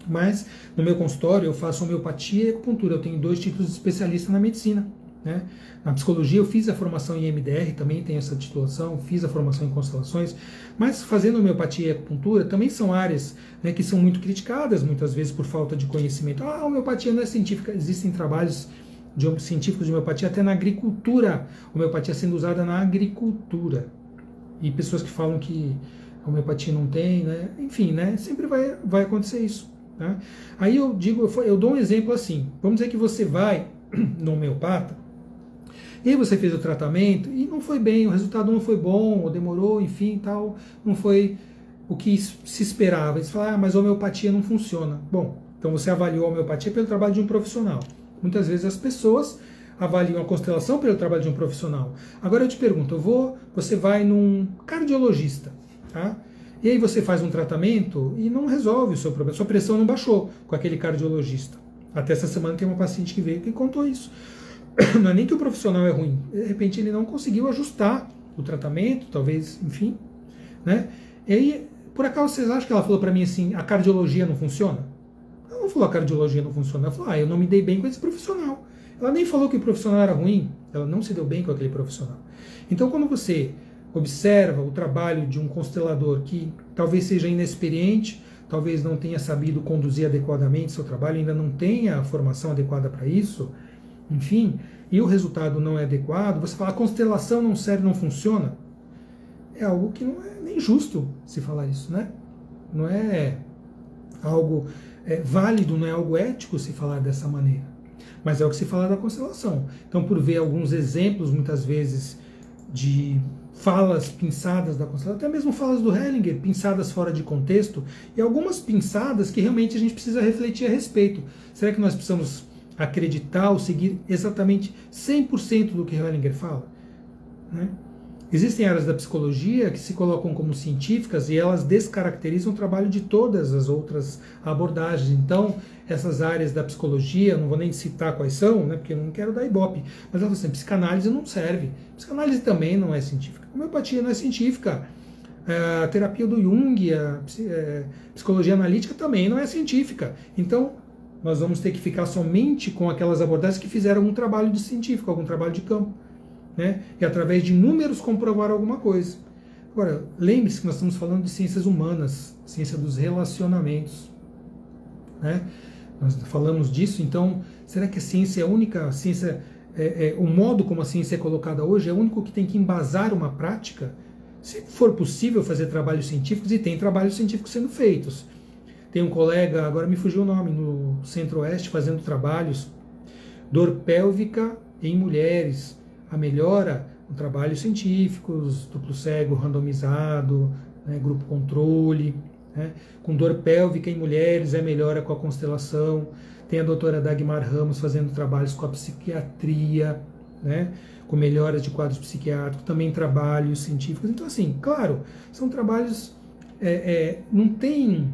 mas no meu consultório eu faço homeopatia e acupuntura, eu tenho 2 títulos de especialista na medicina, né? Na psicologia eu fiz a formação em MDR, também tenho essa titulação, fiz a formação em constelações, mas fazendo homeopatia e acupuntura também são áreas, né, que são muito criticadas muitas vezes por falta de conhecimento. A homeopatia não é científica, existem trabalhos científicos de homeopatia até na agricultura, homeopatia sendo usada na agricultura, e pessoas que falam que a homeopatia não tem, né? Enfim, né? Sempre vai acontecer isso, né? Aí eu dou um exemplo assim, vamos dizer que você vai no homeopata, e aí você fez o tratamento e não foi bem, o resultado não foi bom, ou demorou, enfim, tal, não foi o que se esperava. Eles falam, mas a homeopatia não funciona. Bom, então você avaliou a homeopatia pelo trabalho de um profissional. Muitas vezes as pessoas avaliam a constelação pelo trabalho de um profissional. Agora eu te pergunto, você vai num cardiologista, tá? E aí você faz um tratamento e não resolve o seu problema, sua pressão não baixou com aquele cardiologista. Até essa semana tem uma paciente que veio que contou isso. Não é nem que o profissional é ruim, de repente ele não conseguiu ajustar o tratamento, talvez, enfim, né? E aí, por acaso vocês acham que ela falou para mim assim, a cardiologia não funciona? Ela não falou a cardiologia não funciona, ela falou, eu não me dei bem com esse profissional. Ela nem falou que o profissional era ruim, ela não se deu bem com aquele profissional. Então quando você observa o trabalho de um constelador que talvez seja inexperiente, talvez não tenha sabido conduzir adequadamente seu trabalho, ainda não tenha a formação adequada para isso, enfim, e o resultado não é adequado, você fala, a constelação não serve, não funciona, é algo que não é nem justo se falar isso, né? Não é algo válido, não é algo ético se falar dessa maneira. Mas é o que se fala da constelação. Então, por ver alguns exemplos, muitas vezes, de falas pinçadas da constelação, até mesmo falas do Hellinger, pinçadas fora de contexto, e algumas pinçadas que realmente a gente precisa refletir a respeito. Será que nós precisamos acreditar ou seguir exatamente 100% do que Hellinger fala? Né? Existem áreas da psicologia que se colocam como científicas e elas descaracterizam o trabalho de todas as outras abordagens. Então, essas áreas da psicologia, não vou nem citar quais são, né, porque eu não quero dar ibope, mas ela fala assim, psicanálise não serve. Psicanálise também não é científica. Homeopatia não é científica. A terapia do Jung, a psicologia analítica também não é científica. Então, nós vamos ter que ficar somente com aquelas abordagens que fizeram um trabalho de científico, algum trabalho de campo, né? E através de números comprovar alguma coisa. Agora, lembre-se que nós estamos falando de ciências humanas, ciência dos relacionamentos, né? Nós falamos disso, então, será que a ciência é a única ciência, o modo como a ciência é colocada hoje é o único que tem que embasar uma prática? Se for possível fazer trabalhos científicos, e tem trabalhos científicos sendo feitos. Tem um colega, agora me fugiu o nome, no Centro-Oeste, fazendo trabalhos, dor pélvica em mulheres, a melhora com trabalhos científicos, duplo cego, randomizado, né, grupo controle, né, com dor pélvica em mulheres, a melhora com a constelação. Tem a doutora Dagmar Ramos fazendo trabalhos com a psiquiatria, né, com melhoras de quadros psiquiátricos, também trabalhos científicos. Então, assim, claro, são trabalhos, não tem,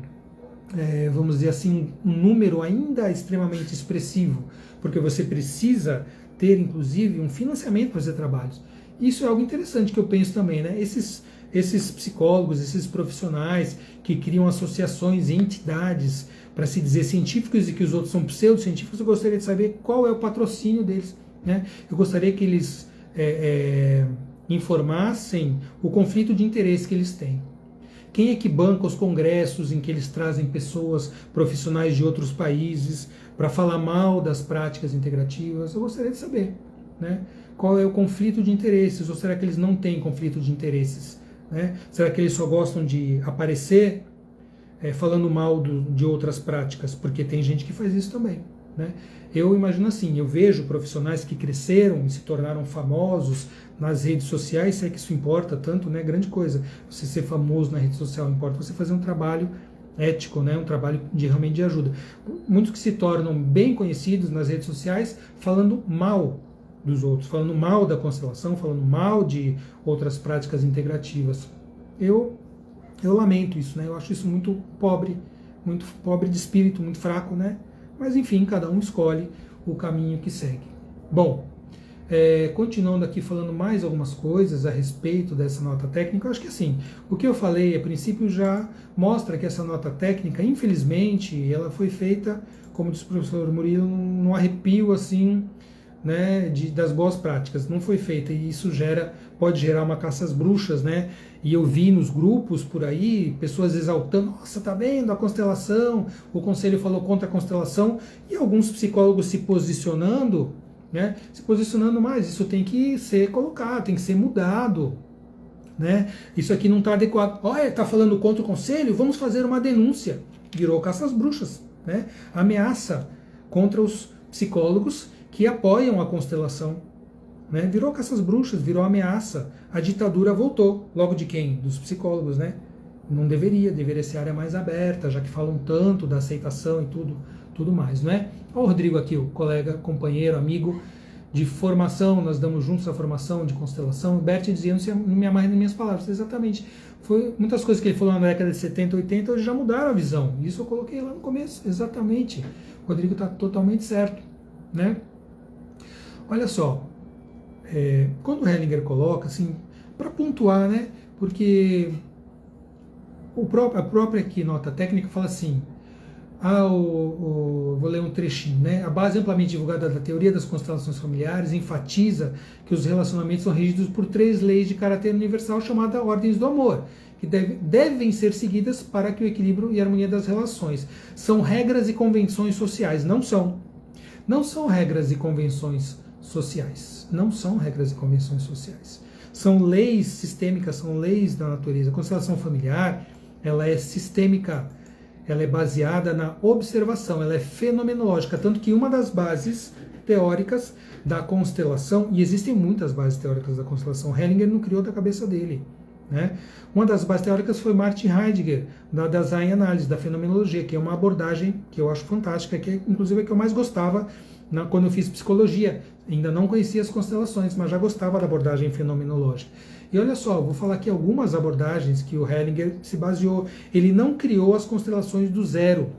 vamos dizer assim, um número ainda extremamente expressivo, porque você precisa ter, inclusive, um financiamento para fazer trabalhos. Isso é algo interessante que eu penso também, né? Esses psicólogos, esses profissionais que criam associações e entidades para se dizer científicos e que os outros são pseudocientíficos, eu gostaria de saber qual é o patrocínio deles, né? Eu gostaria que eles informassem o conflito de interesse que eles têm. Quem é que banca os congressos em que eles trazem pessoas profissionais de outros países para falar mal das práticas integrativas? Eu gostaria de saber, né? Qual é o conflito de interesses? Ou será que eles não têm conflito de interesses, né? Será que eles só gostam de aparecer falando mal de outras práticas? Porque tem gente que faz isso também, né? Eu imagino assim, eu vejo profissionais que cresceram e se tornaram famosos nas redes sociais, se é que isso importa tanto, né? Grande coisa, você ser famoso na rede social, importa você fazer um trabalho ético, né? Um trabalho realmente de ajuda. Muitos que se tornam bem conhecidos nas redes sociais falando mal dos outros, falando mal da constelação, falando mal de outras práticas integrativas. Eu lamento isso, né? Eu acho isso muito pobre de espírito, muito fraco, né? Mas enfim, cada um escolhe o caminho que segue. Bom, continuando aqui falando mais algumas coisas a respeito dessa nota técnica, eu acho que assim, o que eu falei a princípio já mostra que essa nota técnica, infelizmente, ela foi feita, como disse o professor Murilo, num arrepio assim, né, das boas práticas. Não foi feita e isso pode gerar uma caça às bruxas, né? E eu vi nos grupos por aí pessoas exaltando, nossa, tá vendo a constelação, o conselho falou contra a constelação, e alguns psicólogos se posicionando, né? Se posicionando mais, isso tem que ser colocado, tem que ser mudado, né? Isso aqui não está adequado. Olha, está falando contra o conselho, vamos fazer uma denúncia. Virou caça às bruxas, né? Ameaça contra os psicólogos que apoiam a constelação, né? Virou caça às bruxas, virou ameaça. A ditadura voltou. Logo de quem? Dos psicólogos, né? Não deveria ser área mais aberta, já que falam tanto da aceitação e tudo mais, não é? Olha o Rodrigo aqui, o colega, companheiro, amigo de formação, nós damos juntos a formação de constelação. O Bert dizia, não me amarre nas minhas palavras, exatamente. Foi muitas coisas que ele falou na década de 70, 80, hoje já mudaram a visão. Isso eu coloquei lá no começo, exatamente. O Rodrigo está totalmente certo, né? Olha só, quando o Hellinger coloca, assim, para pontuar, né? Porque a própria aqui nota técnica fala assim, vou ler um trechinho, né? A base amplamente divulgada da teoria das constelações familiares enfatiza que os relacionamentos são regidos por 3 leis de caráter universal chamadas ordens do amor, que devem ser seguidas para que o equilíbrio e a harmonia das relações. São regras e convenções sociais, não são regras e convenções sociais, não são regras e convenções sociais. São leis sistêmicas, são leis da natureza. A constelação familiar, ela é sistêmica, ela é baseada na observação, ela é fenomenológica, tanto que uma das bases teóricas da constelação, e existem muitas bases teóricas da constelação, Hellinger não criou da cabeça dele, né? Uma das bases teóricas foi Martin Heidegger, da Design Analysis, da fenomenologia, que é uma abordagem que eu acho fantástica, que é, inclusive, a que eu mais gostava quando eu fiz psicologia. Ainda não conhecia as constelações, mas já gostava da abordagem fenomenológica. E olha só, vou falar aqui algumas abordagens que o Hellinger se baseou. Ele não criou as constelações do zero.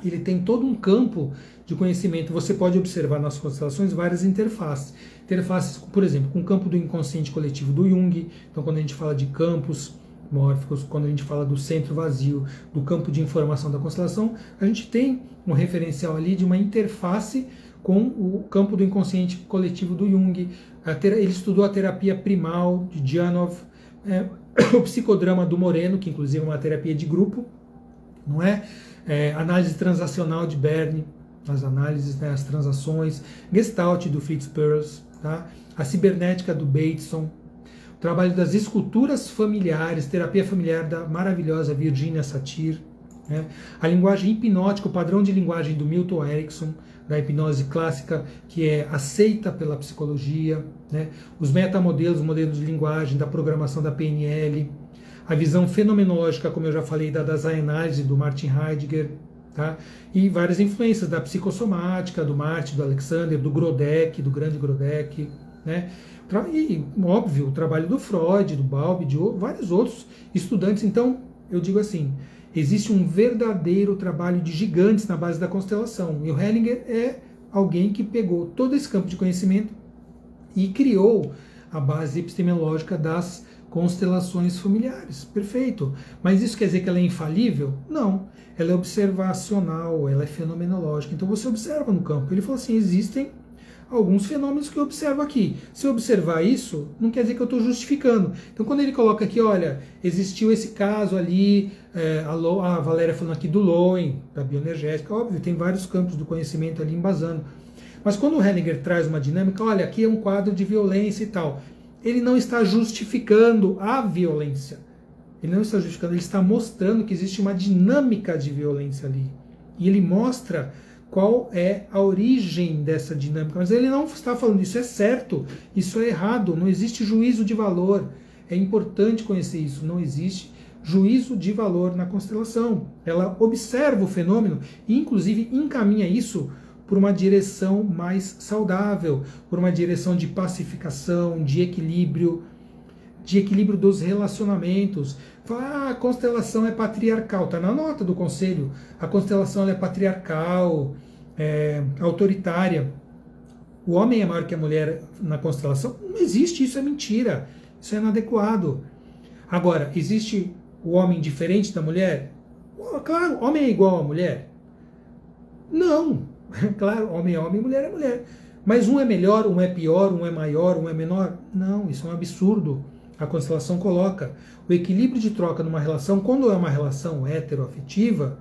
Ele tem todo um campo de conhecimento. Você pode observar nas constelações várias interfaces. Interfaces, por exemplo, com o campo do inconsciente coletivo do Jung. Então, quando a gente fala de campos mórficos, quando a gente fala do centro vazio, do campo de informação da constelação, a gente tem um referencial ali de uma interface com o campo do inconsciente coletivo do Jung. Ele estudou a terapia primal de Janov, o psicodrama do Moreno, que inclusive é uma terapia de grupo, não é? Análise transacional de Berne, as análises, né, as transações, Gestalt do Fritz Perls, tá? A cibernética do Bateson, o trabalho das esculturas familiares, terapia familiar da maravilhosa Virginia Satir, né? A linguagem hipnótica, o padrão de linguagem do Milton Erickson, da hipnose clássica, que é aceita pela psicologia, né? Os metamodelos, modelos de linguagem, da programação da PNL, a visão fenomenológica, como eu já falei, da Dasein-Analyse, do Martin Heidegger, tá? E várias influências da psicossomática, do Martin, do Alexander, do Grodeck, do grande Grodeck, né? E, óbvio, o trabalho do Freud, do Bowlby, de vários outros estudantes. Então, eu digo assim, existe um verdadeiro trabalho de gigantes na base da constelação. E o Hellinger é alguém que pegou todo esse campo de conhecimento e criou a base epistemológica das constelações familiares. Perfeito. Mas isso quer dizer que ela é infalível? Não. Ela é observacional, ela é fenomenológica. Então você observa no campo. Ele falou assim, existem alguns fenômenos que eu observo aqui. Se eu observar isso, não quer dizer que eu estou justificando. Então quando ele coloca aqui, olha, existiu esse caso ali, a Valéria falando aqui do Lowen, da bioenergética, óbvio, tem vários campos do conhecimento ali embasando. Mas quando o Hellinger traz uma dinâmica, olha, aqui é um quadro de violência e tal, ele não está justificando a violência. Ele não está justificando, ele está mostrando que existe uma dinâmica de violência ali. E ele mostra qual é a origem dessa dinâmica. Mas ele não está falando isso é certo, isso é errado, não existe juízo de valor. É importante conhecer isso, não existe juízo de valor na constelação. Ela observa o fenômeno e, inclusive, encaminha isso por uma direção mais saudável, por uma direção de pacificação, de equilíbrio dos relacionamentos. Fala, a constelação é patriarcal, está na nota do conselho. A constelação é patriarcal, autoritária. O homem é maior que a mulher na constelação? Não existe, isso é mentira. Isso é inadequado. Agora, existe o homem diferente da mulher? Claro, homem é igual à mulher? Não. Claro, homem é homem, mulher é mulher. Mas um é melhor, um é pior, um é maior, um é menor? Não, isso é um absurdo. A constelação coloca o equilíbrio de troca numa relação, quando é uma relação heteroafetiva,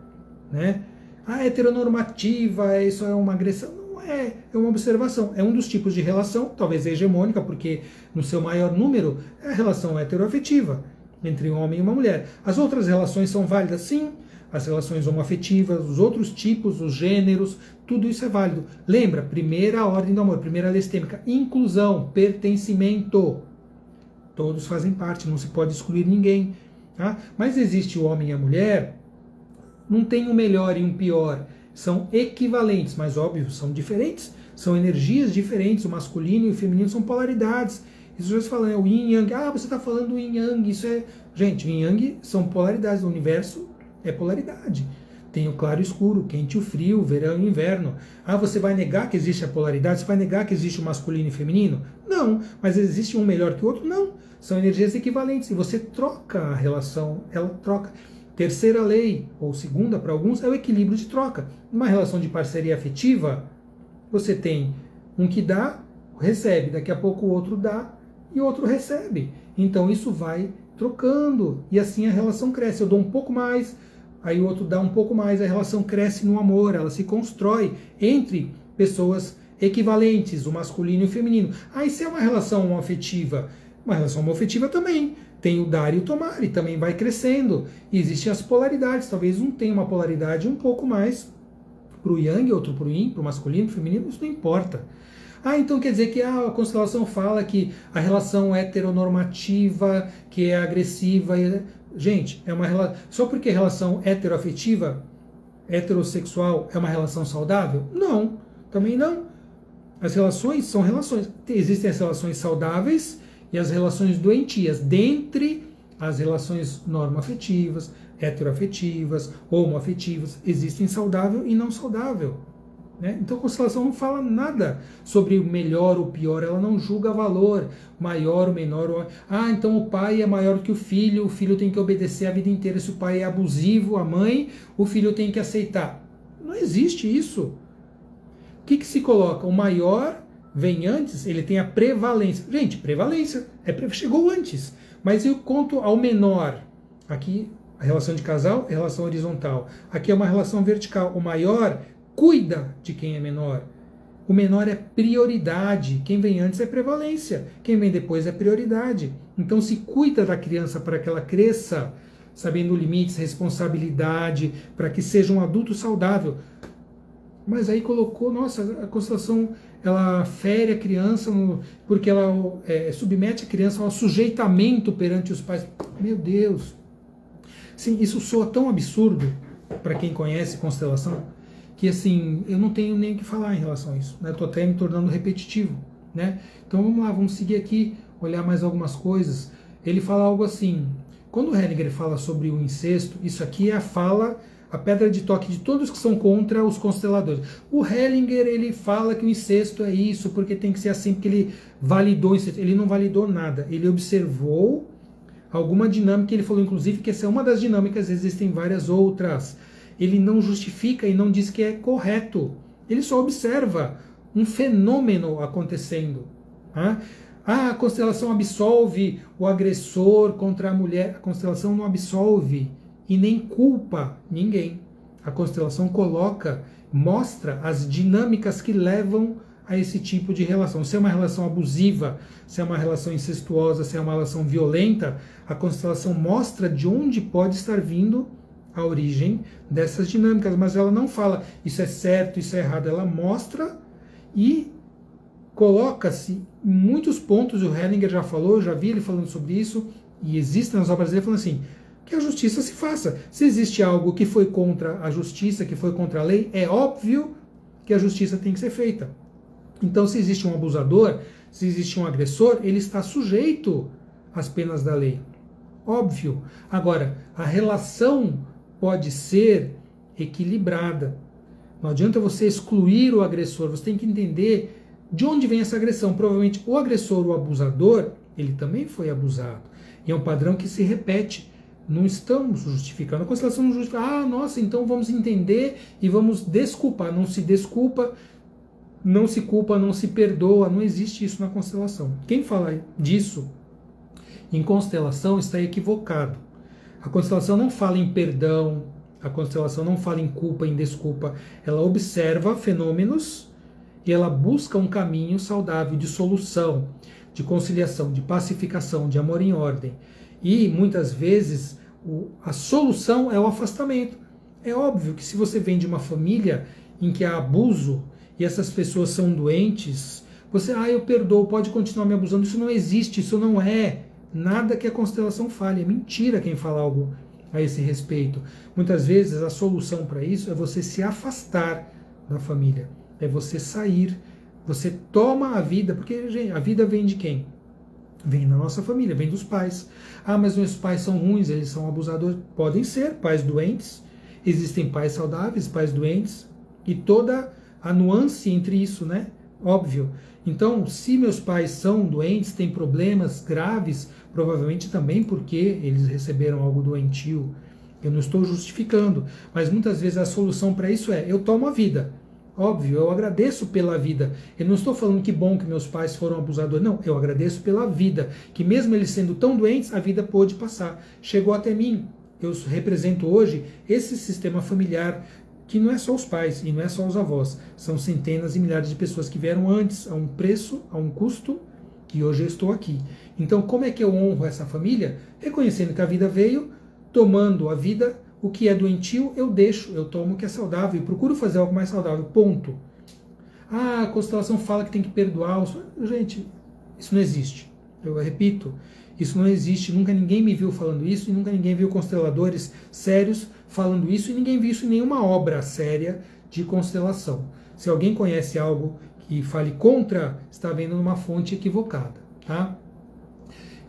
né? A heteronormativa, isso é uma agressão. Não é, é uma observação. É um dos tipos de relação, talvez hegemônica, porque no seu maior número é a relação heteroafetiva entre um homem e uma mulher. As outras relações são válidas, sim. As relações homoafetivas, os outros tipos, os gêneros, tudo isso é válido. Lembra, primeira ordem do amor, primeira lei sistêmica, inclusão, pertencimento. Todos fazem parte, não se pode excluir ninguém. Tá? Mas existe o homem e a mulher, não tem um melhor e um pior. São equivalentes, mas óbvio, são diferentes. São energias diferentes, o masculino e o feminino são polaridades. Isso já se fala, né? O yin e yang. Ah, você está falando do yin e yang. Isso é... Gente, o yin e yang são polaridades do universo. É polaridade. Tem o claro e o escuro, o quente e o frio, o verão e o inverno. Ah, você vai negar que existe a polaridade? Você vai negar que existe o masculino e o feminino? Não. Mas existe um melhor que o outro? Não. São energias equivalentes. E você troca a relação, ela troca. Terceira lei, ou segunda para alguns, é o equilíbrio de troca. Numa relação de parceria afetiva, você tem um que dá, recebe. Daqui a pouco o outro dá e o outro recebe. Então isso vai trocando. E assim a relação cresce. Eu dou um pouco mais, aí o outro dá um pouco mais, a relação cresce no amor, ela se constrói entre pessoas equivalentes, o masculino e o feminino. Aí se é uma relação afetiva, uma relação homoafetiva também, tem o dar e o tomar, e também vai crescendo. E existem as polaridades, talvez um tenha uma polaridade um pouco mais para o yang, outro para o yin, para o masculino, para o feminino, isso não importa. Ah, então quer dizer que a constelação fala que a relação heteronormativa, que é agressiva... Gente, é uma relação... Só porque a relação heteroafetiva, heterossexual, é uma relação saudável? Não, também não. As relações são relações. Existem as relações saudáveis e as relações doentias, dentre as relações normoafetivas, heteroafetivas, homoafetivas, existem saudável e não saudável. Né? Então a constelação não fala nada sobre o melhor ou pior, ela não julga valor, maior ou menor. Então o pai é maior que o filho tem que obedecer a vida inteira. Se o pai é abusivo, a mãe, o filho tem que aceitar. Não existe isso. O que se coloca? O maior vem antes, ele tem a prevalência. Gente, prevalência, chegou antes. Mas eu conto ao menor. Aqui a relação de casal é relação horizontal. Aqui é uma relação vertical. O maior cuida de quem é menor. O menor é prioridade. Quem vem antes é prevalência. Quem vem depois é prioridade. Então se cuida da criança para que ela cresça, sabendo limites, responsabilidade, para que seja um adulto saudável. Mas aí colocou, nossa, a constelação, ela fere a criança, porque ela submete a criança ao sujeitamento perante os pais. Meu Deus! Sim, isso soa tão absurdo para quem conhece constelação, que assim, eu não tenho nem o que falar em relação a isso. Estou até me tornando repetitivo. Né? Então vamos lá, vamos seguir aqui, olhar mais algumas coisas. Ele fala algo assim, quando o Hellinger fala sobre o incesto, isso aqui é a pedra de toque de todos que são contra os consteladores. O Hellinger, ele fala que o incesto é isso, porque tem que ser assim, porque ele validou o incesto. Ele não validou nada, ele observou alguma dinâmica, ele falou inclusive que essa é uma das dinâmicas, existem várias outras. Ele não justifica e não diz que é correto. Ele só observa um fenômeno acontecendo. A constelação absolve o agressor contra a mulher. A constelação não absolve e nem culpa ninguém. A constelação mostra as dinâmicas que levam a esse tipo de relação. Se é uma relação abusiva, se é uma relação incestuosa, se é uma relação violenta, a constelação mostra de onde pode estar vindo a origem dessas dinâmicas, mas ela não fala isso é certo, isso é errado, ela mostra e coloca-se em muitos pontos, o Hellinger já falou, eu já vi ele falando sobre isso, e existe nas obras dele falando assim, que a justiça se faça. Se existe algo que foi contra a justiça, que foi contra a lei, é óbvio que a justiça tem que ser feita. Então, se existe um abusador, se existe um agressor, ele está sujeito às penas da lei. Óbvio. Agora, a relação pode ser equilibrada. Não adianta você excluir o agressor, você tem que entender de onde vem essa agressão. Provavelmente o agressor, o abusador, ele também foi abusado. E é um padrão que se repete. Não estamos justificando. A constelação não justifica. Nossa, então vamos entender e vamos desculpar. Não se desculpa, não se culpa, não se perdoa. Não existe isso na constelação. Quem fala disso em constelação está equivocado. A constelação não fala em perdão, a constelação não fala em culpa, em desculpa. Ela observa fenômenos e ela busca um caminho saudável de solução, de conciliação, de pacificação, de amor em ordem. E muitas vezes a solução é o afastamento. É óbvio que se você vem de uma família em que há abuso e essas pessoas são doentes, você, eu perdoo, pode continuar me abusando. Isso não existe, isso não é nada que a constelação fale. É mentira quem fala algo a esse respeito. Muitas vezes a solução para isso é você se afastar da família, é você sair, você toma a vida, porque gente, a vida vem de quem? Vem da nossa família, vem dos pais. Mas meus pais são ruins, eles são abusadores. Podem ser pais doentes, existem pais saudáveis, pais doentes, e toda a nuance entre isso, né? Óbvio. Então, se meus pais são doentes, têm problemas graves, provavelmente também porque eles receberam algo doentio. Eu não estou justificando, mas muitas vezes a solução para isso é, eu tomo a vida. Óbvio, eu agradeço pela vida. Eu não estou falando que bom que meus pais foram abusadores. Não, eu agradeço pela vida. Que mesmo eles sendo tão doentes, a vida pôde passar. Chegou até mim. Eu represento hoje esse sistema familiar que não é só os pais e não é só os avós. São centenas e milhares de pessoas que vieram antes, a um preço, a um custo, e hoje eu estou aqui. Então, como é que eu honro essa família? Reconhecendo que a vida veio, tomando a vida. O que é doentio, eu deixo, eu tomo o que é saudável e procuro fazer algo mais saudável, ponto. A constelação fala que tem que perdoar. Gente, isso não existe. Eu repito, isso não existe. Nunca ninguém me viu falando isso e nunca ninguém viu consteladores sérios falando isso e ninguém viu isso em nenhuma obra séria de constelação. Se alguém conhece algo que fale contra, está vendo numa fonte equivocada. Tá?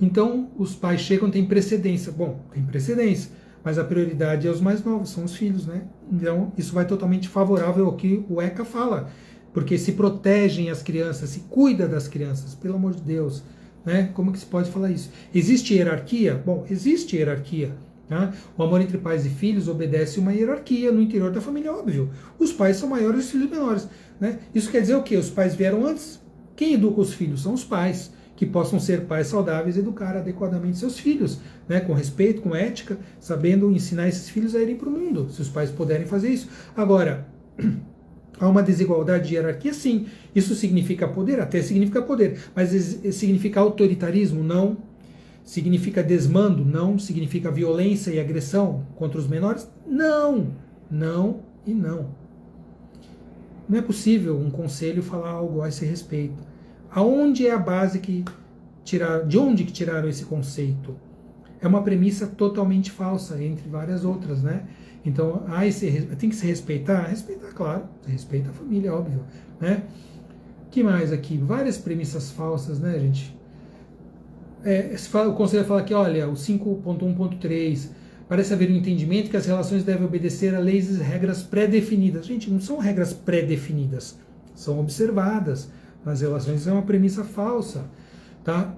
Então, os pais chegam, tem precedência. Bom, tem precedência, mas a prioridade é os mais novos, são os filhos, né? Então, isso vai totalmente favorável ao que o ECA fala, porque se protegem as crianças, se cuida das crianças, pelo amor de Deus, né? Como que se pode falar isso? Existe hierarquia? Bom, existe hierarquia. Tá? O amor entre pais e filhos obedece uma hierarquia no interior da família, óbvio. Os pais são maiores e os filhos menores. Né? Isso quer dizer o quê? Os pais vieram antes. Quem educa os filhos? São os pais, que possam ser pais saudáveis e educar adequadamente seus filhos, né? Com respeito, com ética, sabendo ensinar esses filhos a irem para o mundo, se os pais puderem fazer isso. Agora, há uma desigualdade de hierarquia? Sim. Isso significa poder? Até significa poder. Mas significa autoritarismo? Não. Significa desmando? Não. Significa violência e agressão contra os menores? Não. Não e não. Não é possível um conselho falar algo a esse respeito. Aonde é a base que tiraram? De onde que tiraram esse conceito? É uma premissa totalmente falsa, entre várias outras, né? Então, tem que se respeitar? Respeitar, claro. Você respeita a família, óbvio, né? O que mais aqui? Várias premissas falsas, né, gente? O conselho fala que, olha, o 5.1.3 parece haver um entendimento que as relações devem obedecer a leis e regras pré-definidas. Gente, não são regras pré-definidas, são observadas nas relações. É uma premissa falsa, tá?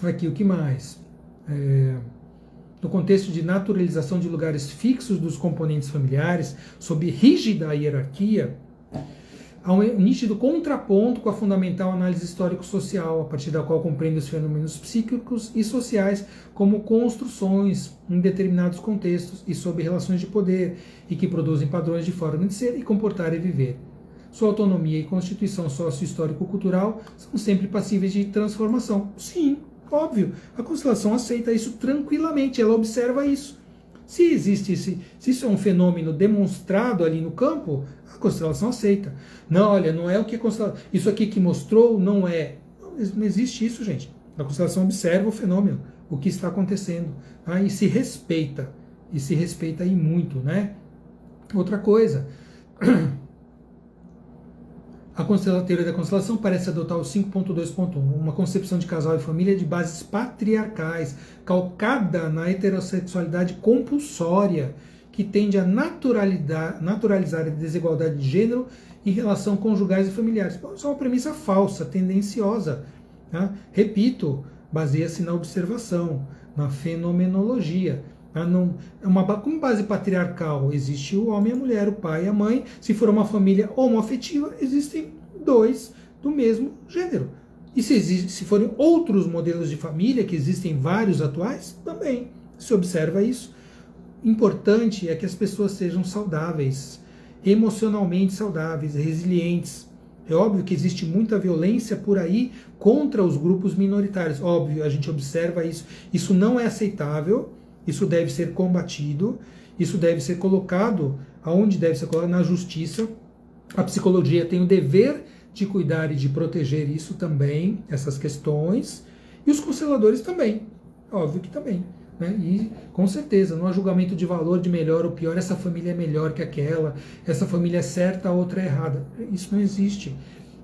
Aqui, o que mais? No contexto de naturalização de lugares fixos dos componentes familiares, sob rígida hierarquia, há um nítido contraponto com a fundamental análise histórico-social, a partir da qual compreende os fenômenos psíquicos e sociais como construções em determinados contextos e sob relações de poder, e que produzem padrões de forma de ser e comportar e viver. Sua autonomia e constituição sócio-histórico-cultural são sempre passíveis de transformação. Sim, óbvio, a constelação aceita isso tranquilamente, ela observa isso. Se isso é um fenômeno demonstrado ali no campo, a constelação aceita. Não, olha, não é o que a constelação... Isso aqui que mostrou não é. Não existe isso, gente. A constelação observa o fenômeno, o que está acontecendo. Tá? E se respeita. E se respeita aí muito, né? Outra coisa... A teoria da constelação parece adotar o 5.2.1, uma concepção de casal e família de bases patriarcais, calcada na heterossexualidade compulsória, que tende a naturalizar a desigualdade de gênero em relação conjugais e familiares. Isso é uma premissa falsa, tendenciosa. Tá? Repito, baseia-se na observação, na fenomenologia. Com base patriarcal, existe o homem e a mulher, o pai e a mãe. Se for uma família homoafetiva, existem dois do mesmo gênero. E se forem outros modelos de família, que existem vários atuais, também se observa isso. Importante é que as pessoas sejam saudáveis, emocionalmente saudáveis, resilientes. É óbvio que existe muita violência por aí contra os grupos minoritários. Óbvio, a gente observa isso. Isso não é aceitável. Isso deve ser combatido, isso deve ser colocado aonde deve ser colocado, na justiça. A psicologia tem o dever de cuidar e de proteger isso também, essas questões, e os consteladores também, óbvio que também. Né? E com certeza, não há julgamento de valor de melhor ou pior, essa família é melhor que aquela, essa família é certa, a outra é errada. Isso não existe.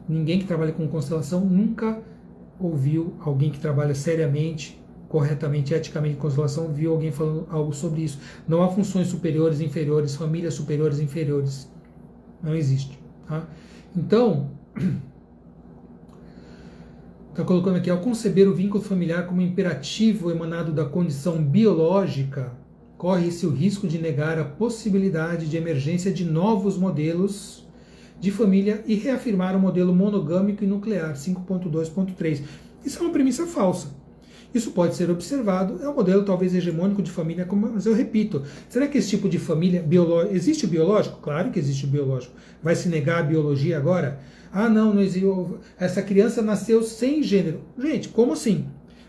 Ninguém que trabalha com constelação nunca ouviu alguém que trabalha seriamente, corretamente, eticamente, constelação, viu alguém falando algo sobre isso. Não há funções superiores e inferiores, famílias superiores e inferiores. Não existe. Tá? Então, está colocando aqui, ao conceber o vínculo familiar como imperativo emanado da condição biológica, corre-se o risco de negar a possibilidade de emergência de novos modelos de família e reafirmar o modelo monogâmico e nuclear, 5.2.3. Isso é uma premissa falsa. Isso pode ser observado, é um modelo talvez hegemônico de família, mas eu repito, será que esse tipo de família existe o biológico? Claro que existe o biológico. Vai se negar a biologia agora? Ah, não existe. Essa criança nasceu sem gênero. Gente, como assim?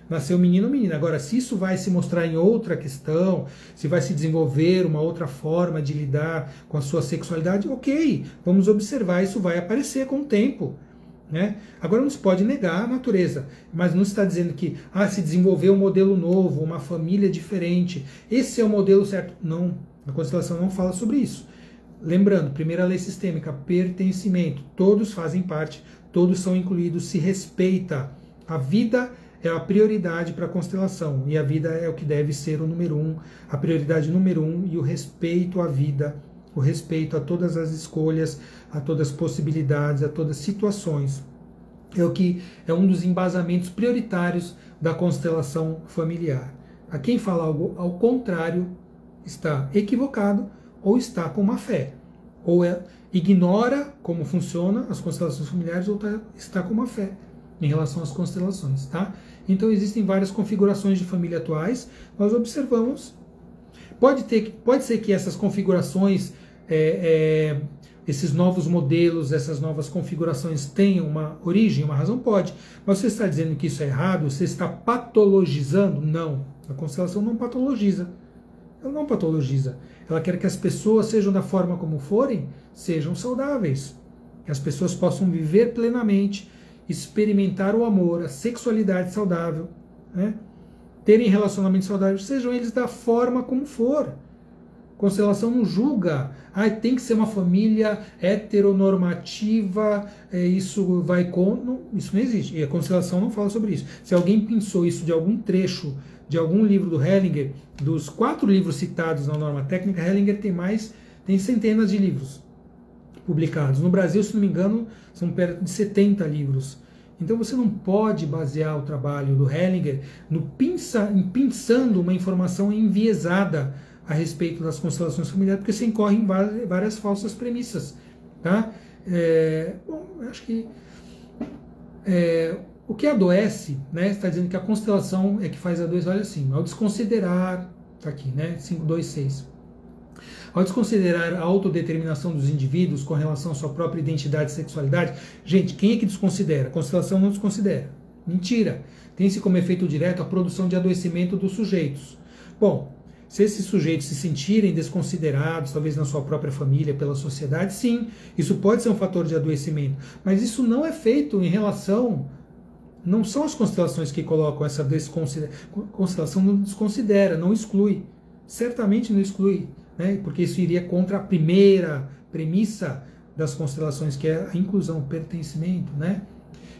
Nasceu menino ou menina. Agora, se isso vai se mostrar em outra questão, se vai se desenvolver uma outra forma de lidar com a sua sexualidade, ok, vamos observar, isso vai aparecer com o tempo. Né? Agora não se pode negar a natureza, mas não se está dizendo que se desenvolveu um modelo novo, uma família diferente, esse é o modelo certo. Não, a constelação não fala sobre isso. Lembrando, primeira lei sistêmica, pertencimento, todos fazem parte, todos são incluídos, se respeita. A vida é a prioridade para a constelação, e a vida é o que deve ser o número um, a prioridade número um, e o respeito à vida, o respeito a todas as escolhas, a todas as possibilidades, a todas as situações. É o que é um dos embasamentos prioritários da constelação familiar. A quem fala algo ao contrário está equivocado ou está com má fé. Ou ignora como funciona as constelações familiares ou está com má fé em relação às constelações, tá? Então existem várias configurações de família atuais. Nós observamos. Pode ser que essas configurações, esses novos modelos, essas novas configurações tenham uma origem, uma razão? Pode. Mas você está dizendo que isso é errado? Você está patologizando? Não. A constelação não patologiza. Ela não patologiza. Ela quer que as pessoas, sejam da forma como forem, sejam saudáveis. Que as pessoas possam viver plenamente, experimentar o amor, a sexualidade saudável, né? Terem relacionamentos saudáveis, sejam eles da forma como for. Constelação não julga. Tem que ser uma família heteronormativa, isso vai com... Não, isso não existe. E a constelação não fala sobre isso. Se alguém pensou isso de algum trecho, de algum livro do Hellinger, dos 4 livros citados na norma técnica, Hellinger tem centenas de livros publicados. No Brasil, se não me engano, são perto de 70 livros. Então você não pode basear o trabalho do Hellinger em pensando uma informação enviesada a respeito das constelações familiares, porque você incorre em várias falsas premissas. Tá? Bom, eu acho que o que adoece, né, está dizendo que a constelação é que faz adoecer, olha assim, ao desconsiderar, está aqui, né, 526, ao desconsiderar a autodeterminação dos indivíduos com relação à sua própria identidade e sexualidade, gente, quem é que desconsidera? A constelação não desconsidera. Mentira. Tem-se como efeito direto a produção de adoecimento dos sujeitos. Bom, se esses sujeitos se sentirem desconsiderados, talvez na sua própria família, pela sociedade, sim, isso pode ser um fator de adoecimento. Mas isso não é feito em relação... Não são as constelações que colocam essa desconsideração. Constelação não desconsidera, não exclui. Certamente não exclui, né? Porque isso iria contra a primeira premissa das constelações, que é a inclusão, o pertencimento, né?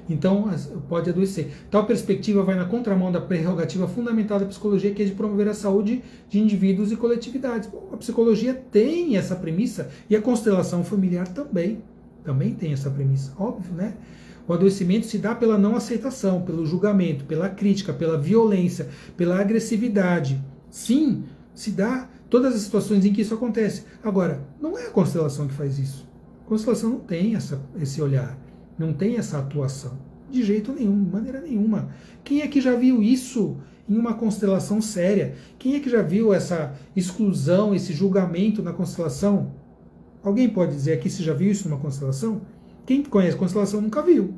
Então, pode adoecer. Tal perspectiva vai na contramão da prerrogativa fundamental da psicologia, que é de promover a saúde de indivíduos e coletividades. Bom, a psicologia tem essa premissa, e a constelação familiar também tem essa premissa, óbvio, né? O adoecimento se dá pela não aceitação, pelo julgamento, pela crítica, pela violência, pela agressividade. Sim, se dá todas as situações em que isso acontece. Agora, não é a constelação que faz isso. A constelação não tem esse olhar, não tem essa atuação. De jeito nenhum, de maneira nenhuma. Quem é que já viu isso em uma constelação séria? Quem é que já viu essa exclusão, esse julgamento na constelação? Alguém pode dizer aqui se já viu isso numa constelação? Quem conhece constelação nunca viu,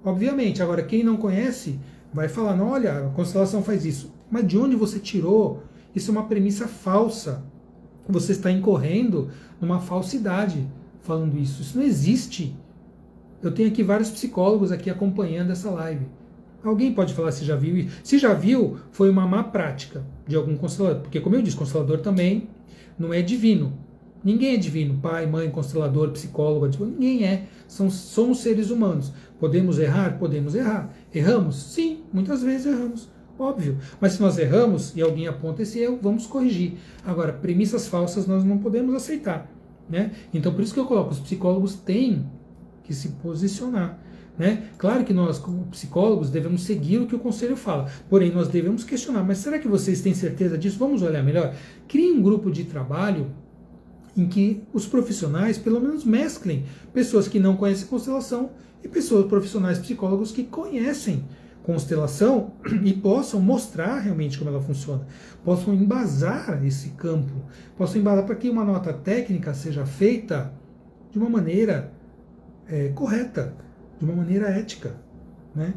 obviamente. Agora, quem não conhece vai falar, não, olha, a constelação faz isso. Mas de onde você tirou? Isso é uma premissa falsa. Você está incorrendo numa falsidade falando isso. Isso não existe. Eu tenho aqui vários psicólogos aqui acompanhando essa live. Alguém pode falar se já viu isso? Se já viu, foi uma má prática de algum constelador. Porque, como eu disse, constelador também não é divino. Ninguém é divino, pai, mãe, constelador, psicólogo, ninguém é. Somos seres humanos. Podemos errar? Podemos errar. Erramos? Sim, muitas vezes erramos, óbvio. Mas se nós erramos e alguém aponta esse erro, vamos corrigir. Agora, premissas falsas nós não podemos aceitar, né? Então, por isso que eu coloco, os psicólogos têm que se posicionar, né? Claro que nós, como psicólogos, devemos seguir o que o conselho fala, porém nós devemos questionar, mas será que vocês têm certeza disso? Vamos olhar melhor. Crie um grupo de trabalho em que os profissionais, pelo menos, mesclem pessoas que não conhecem constelação e pessoas profissionais psicólogos que conhecem constelação e possam mostrar realmente como ela funciona, possam embasar esse campo, possam embasar para que uma nota técnica seja feita de uma maneira correta, de uma maneira ética, né?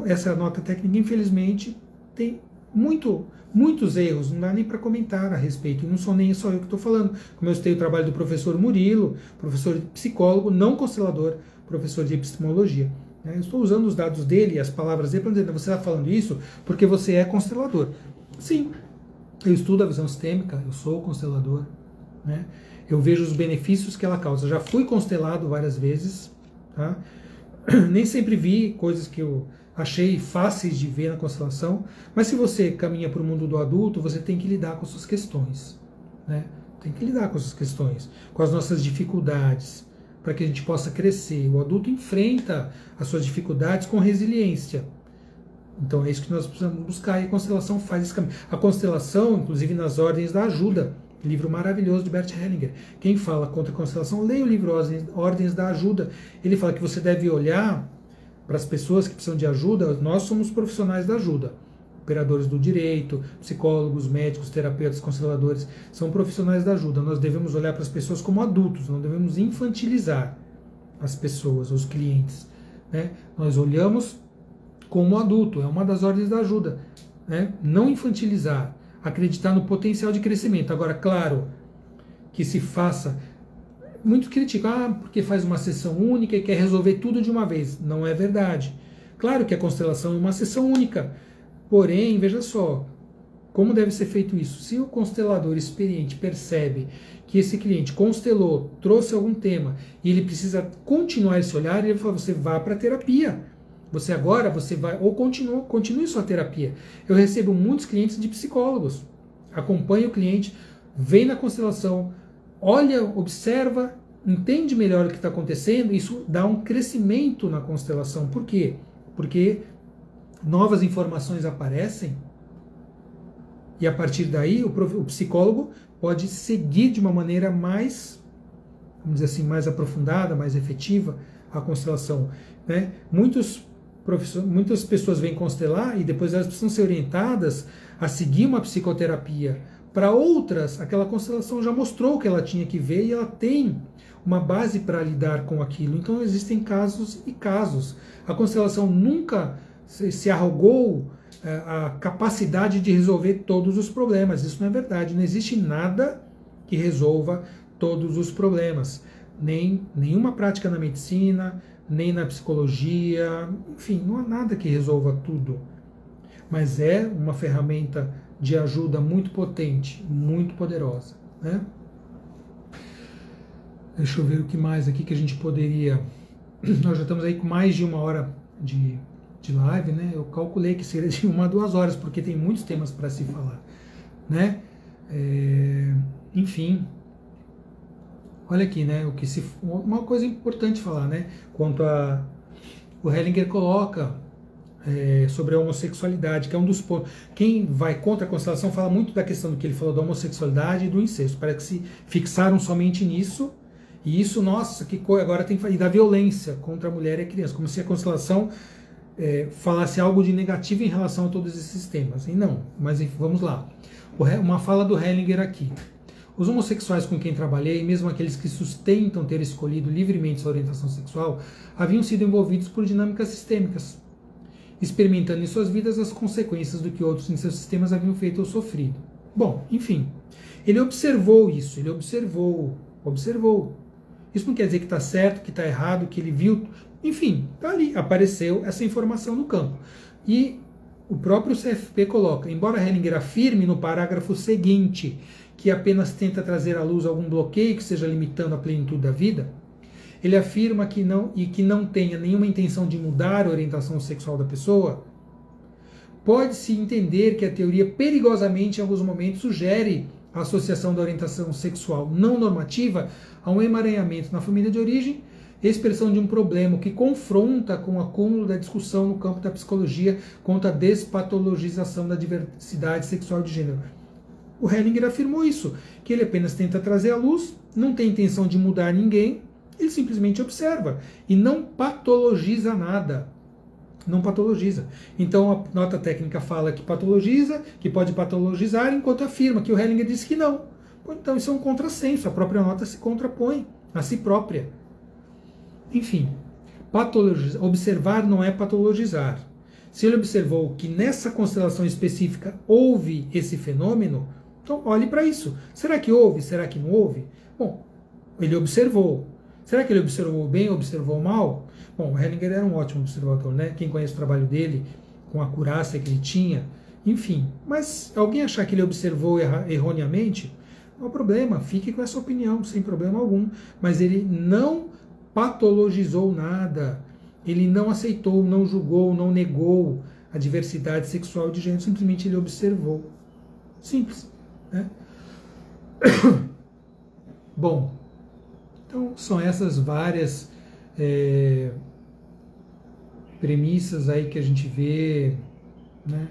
Essa nota técnica, infelizmente, tem muitos erros, não dá nem para comentar a respeito, e não sou nem só eu que estou falando, como eu citei o trabalho do professor Murilo, professor de psicólogo, não constelador, professor de epistemologia. Eu estou usando os dados dele, as palavras dele, para dizer, você está falando isso porque você é constelador. Sim, eu estudo a visão sistêmica, eu sou constelador, né? Eu vejo os benefícios que ela causa. Já fui constelado várias vezes, tá? Nem sempre vi coisas que eu achei fáceis de ver na constelação, mas se você caminha para o mundo do adulto, você tem que lidar com suas questões, né? Tem que lidar com suas questões, com as nossas dificuldades, para que a gente possa crescer. O adulto enfrenta as suas dificuldades com resiliência. Então é isso que nós precisamos buscar, e a constelação faz esse caminho. A constelação, inclusive nas Ordens da Ajuda, livro maravilhoso de Bert Hellinger. Quem fala contra a constelação, leia o livro Ordens da Ajuda. Ele fala que você deve olhar para as pessoas que precisam de ajuda. Nós somos profissionais da ajuda, operadores do direito, psicólogos, médicos, terapeutas, consteladores, são profissionais da ajuda. Nós devemos olhar para as pessoas como adultos, não devemos infantilizar as pessoas, os clientes, né? Nós olhamos como adulto, é uma das ordens da ajuda, né? Não infantilizar, acreditar no potencial de crescimento. Agora, claro, que se faça, muito criticam, porque faz uma sessão única e quer resolver tudo de uma vez. Não é verdade. Claro que a constelação é uma sessão única, porém, veja só, como deve ser feito isso? Se o constelador experiente percebe que esse cliente constelou, trouxe algum tema, e ele precisa continuar esse olhar, ele fala, você vá para a terapia. Você vai, ou continue sua terapia. Eu recebo muitos clientes de psicólogos. Acompanho o cliente, vem na constelação, olha, observa, entende melhor o que está acontecendo, isso dá um crescimento na constelação. Por quê? Porque novas informações aparecem e a partir daí o psicólogo pode seguir de uma maneira mais, vamos dizer assim, mais aprofundada, mais efetiva a constelação, né? Muitas pessoas vêm constelar e depois elas precisam ser orientadas a seguir uma psicoterapia. Para outras, aquela constelação já mostrou o que ela tinha que ver e ela tem uma base para lidar com aquilo. Então existem casos e casos. A constelação nunca se arrogou a capacidade de resolver todos os problemas. Isso não é verdade. Não existe nada que resolva todos os problemas. Nenhuma prática na medicina, nem na psicologia, enfim, não há nada que resolva tudo. Mas é uma ferramenta de ajuda muito potente, muito poderosa, né? Deixa eu ver o que mais aqui que a gente poderia... Nós já estamos aí com mais de 1 hora de live, né? Eu calculei que seria de 1 a 2 horas, porque tem muitos temas para se falar, né? Enfim, olha aqui, né? Uma coisa importante falar, né? Quanto a o Hellinger coloca sobre a homossexualidade, que é um dos pontos. Quem vai contra a constelação fala muito da questão do que ele falou da homossexualidade e do incesto. Parece que se fixaram somente nisso. E isso, nossa, que agora tem que... E da violência contra a mulher e a criança. Como se a constelação falasse algo de negativo em relação a todos esses temas. E não, mas vamos lá. Uma fala do Hellinger aqui. Os homossexuais com quem trabalhei, mesmo aqueles que sustentam ter escolhido livremente sua orientação sexual, haviam sido envolvidos por dinâmicas sistêmicas, experimentando em suas vidas as consequências do que outros em seus sistemas haviam feito ou sofrido. Bom, enfim, ele observou isso, ele observou. Isso não quer dizer que está certo, que está errado, que ele viu. Enfim, está ali, apareceu essa informação no campo. E o próprio CFP coloca, embora Hellinger afirme no parágrafo seguinte que apenas tenta trazer à luz algum bloqueio que esteja limitando a plenitude da vida, ele afirma que não tenha nenhuma intenção de mudar a orientação sexual da pessoa. Pode-se entender que a teoria perigosamente, em alguns momentos, sugere a associação da orientação sexual não normativa a um emaranhamento na família de origem, expressão de um problema que confronta com o acúmulo da discussão no campo da psicologia quanto à despatologização da diversidade sexual de gênero. O Hellinger afirmou isso, que ele apenas tenta trazer à luz, não tem intenção de mudar ninguém, ele simplesmente observa e não patologiza nada. Não patologiza. Então a nota técnica fala que patologiza, que pode patologizar, enquanto afirma que o Hellinger disse que não. Então isso é um contrassenso, a própria nota se contrapõe a si própria. Enfim, observar não é patologizar. Se ele observou que nessa constelação específica houve esse fenômeno, então olhe para isso. Será que houve? Será que não houve? Bom, ele observou. Será que ele observou bem, observou mal? Bom, o Hellinger era um ótimo observador, né? Quem conhece o trabalho dele, com a acurácia que ele tinha, enfim. Mas alguém achar que ele observou erroneamente, não há problema, fique com essa opinião, sem problema algum. Mas ele não patologizou nada. Ele não aceitou, não julgou, não negou a diversidade sexual de gênero, simplesmente ele observou. Simples, né? Bom, então são essas várias premissas aí que a gente vê, né?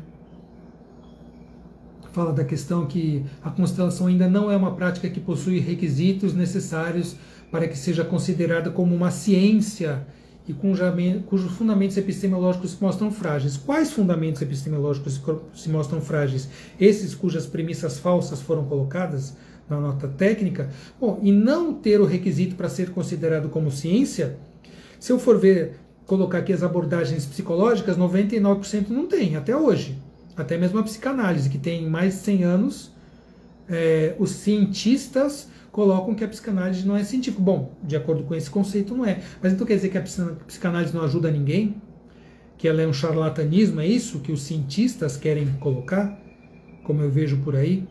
Fala da questão que a constelação ainda não é uma prática que possui requisitos necessários para que seja considerada como uma ciência e cujos fundamentos epistemológicos se mostram frágeis. Quais fundamentos epistemológicos se mostram frágeis? Esses cujas premissas falsas foram colocadas na nota técnica? Bom, e não ter o requisito para ser considerado como ciência, se eu for ver, colocar aqui as abordagens psicológicas, 99% não tem, até hoje. Até mesmo a psicanálise, que tem mais de 100 anos, os cientistas colocam que a psicanálise não é científica. Bom, de acordo com esse conceito, não é. Mas então quer dizer que a psicanálise não ajuda ninguém? Que ela é um charlatanismo? É isso que os cientistas querem colocar? Como eu vejo por aí?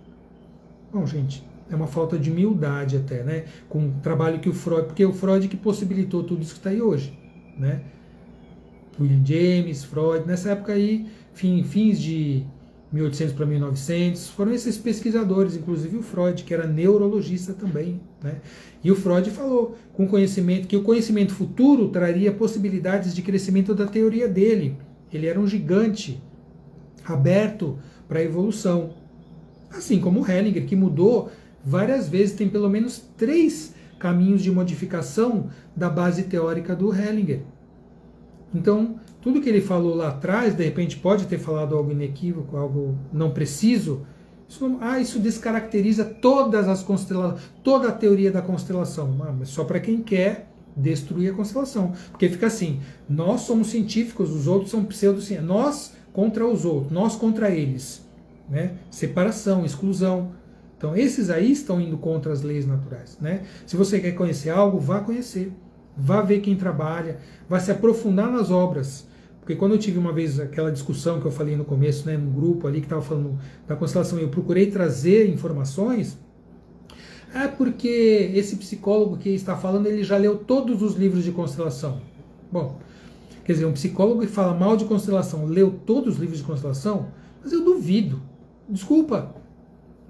Bom, gente, é uma falta de humildade até, né? Com o trabalho que o Freud... Porque é o Freud que possibilitou tudo isso que está aí hoje, né? William James, Freud, nessa época aí, fins de 1800 para 1900, foram esses pesquisadores, inclusive o Freud, que era neurologista também, né? E o Freud falou com conhecimento que o conhecimento futuro traria possibilidades de crescimento da teoria dele. Ele era um gigante aberto para a evolução. Assim como o Hellinger, que mudou várias vezes, tem pelo menos 3 caminhos de modificação da base teórica do Hellinger. Então, tudo que ele falou lá atrás, de repente pode ter falado algo inequívoco, algo não preciso. Isso descaracteriza todas as constelações, toda a teoria da constelação. Mas só para quem quer destruir a constelação. Porque fica assim, nós somos científicos, os outros são pseudocientíficos. Nós contra os outros, nós contra eles. Né? Separação, exclusão. Então, esses aí estão indo contra as leis naturais. Né? Se você quer conhecer algo, vá conhecer. Vá ver quem trabalha, vá se aprofundar nas obras. Porque quando eu tive uma vez aquela discussão que eu falei no começo, né, no grupo ali que estava falando da constelação, eu procurei trazer informações, porque esse psicólogo que está falando, ele já leu todos os livros de constelação. Bom, quer dizer, um psicólogo que fala mal de constelação, leu todos os livros de constelação? Mas eu duvido. Desculpa.